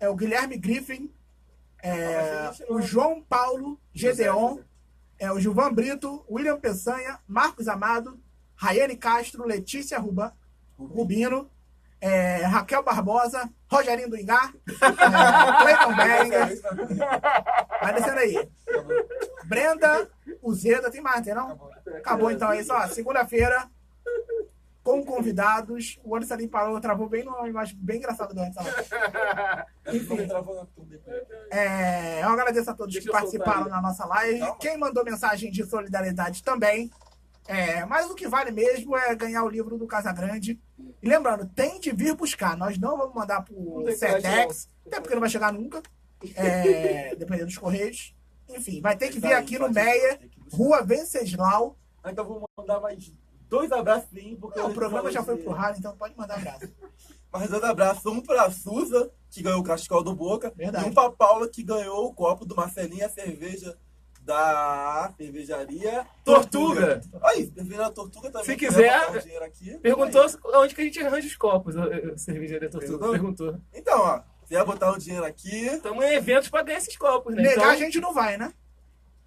o Guilherme Griffin, o João Paulo Gedeon, o Gilvan Brito, William Peçanha, Marcos Amado, Raiane Castro, Letícia Rubino, Raquel Barbosa, Rogerinho do Engar, Cleiton Berger, vai descendo aí. Brenda Uzeda, tem mais, tem não? Acabou então, é isso, ó. Segunda-feira, com convidados. O Anderson ali parou, travou bem numa imagem bem engraçada do Anderson. Enfim, eu agradeço a todos Deixa que eu participaram soltar aí. na nossa live. Quem mandou mensagem de solidariedade também. Mas o que vale mesmo é ganhar o livro do Casagrande. E lembrando, tem de vir buscar. Nós não vamos mandar pro tem Sedex, até porque não vai chegar nunca. Dependendo dos Correios. Enfim, vai ter que vir aqui no Meia, Rua Venceslau. Então vou mandar mais 2 abraços, porque O programa já foi pro rádio, então pode mandar abraço. Mais 2 abraços, um pra Suza, que ganhou o cachecol do Boca, Verdade. e um pra Paula, que ganhou o copo do Marcelinho, a cerveja da cervejaria Tortuga. Aí, cervejaria Tortuga também. Se quiser quiser, botar um dinheiro aqui, Perguntou onde que a gente arranja os copos, a cervejaria Tortuga. Perguntou. aí. Então, ó, se quiser botar um dinheiro aqui, Estamos em eventos pra ganhar esses copos, né? Negar Então, a gente não vai, né?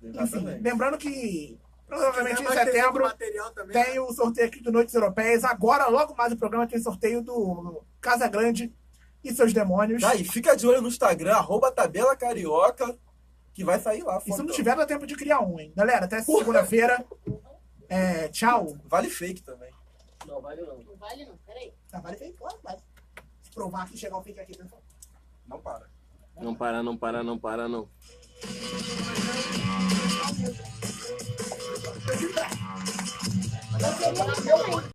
Enfim, exatamente. lembrando que provavelmente em Vai ter setembro material também, tem o sorteio aqui do Noites Europeias. Agora, logo mais o programa tem sorteio do Casa Grande e seus demônios. Aí, fica de olho no Instagram, @tabela carioca, que vai sair lá. E se não fotão. tiver, dá tempo de criar um, hein? Galera, até segunda-feira. Tchau. Vale fake também. Não, vale não. Não vale não, peraí. Vale fake, claro, vale. Se provar que chegar um fake aqui, pessoal. Não para. Não para, não para, não para, não.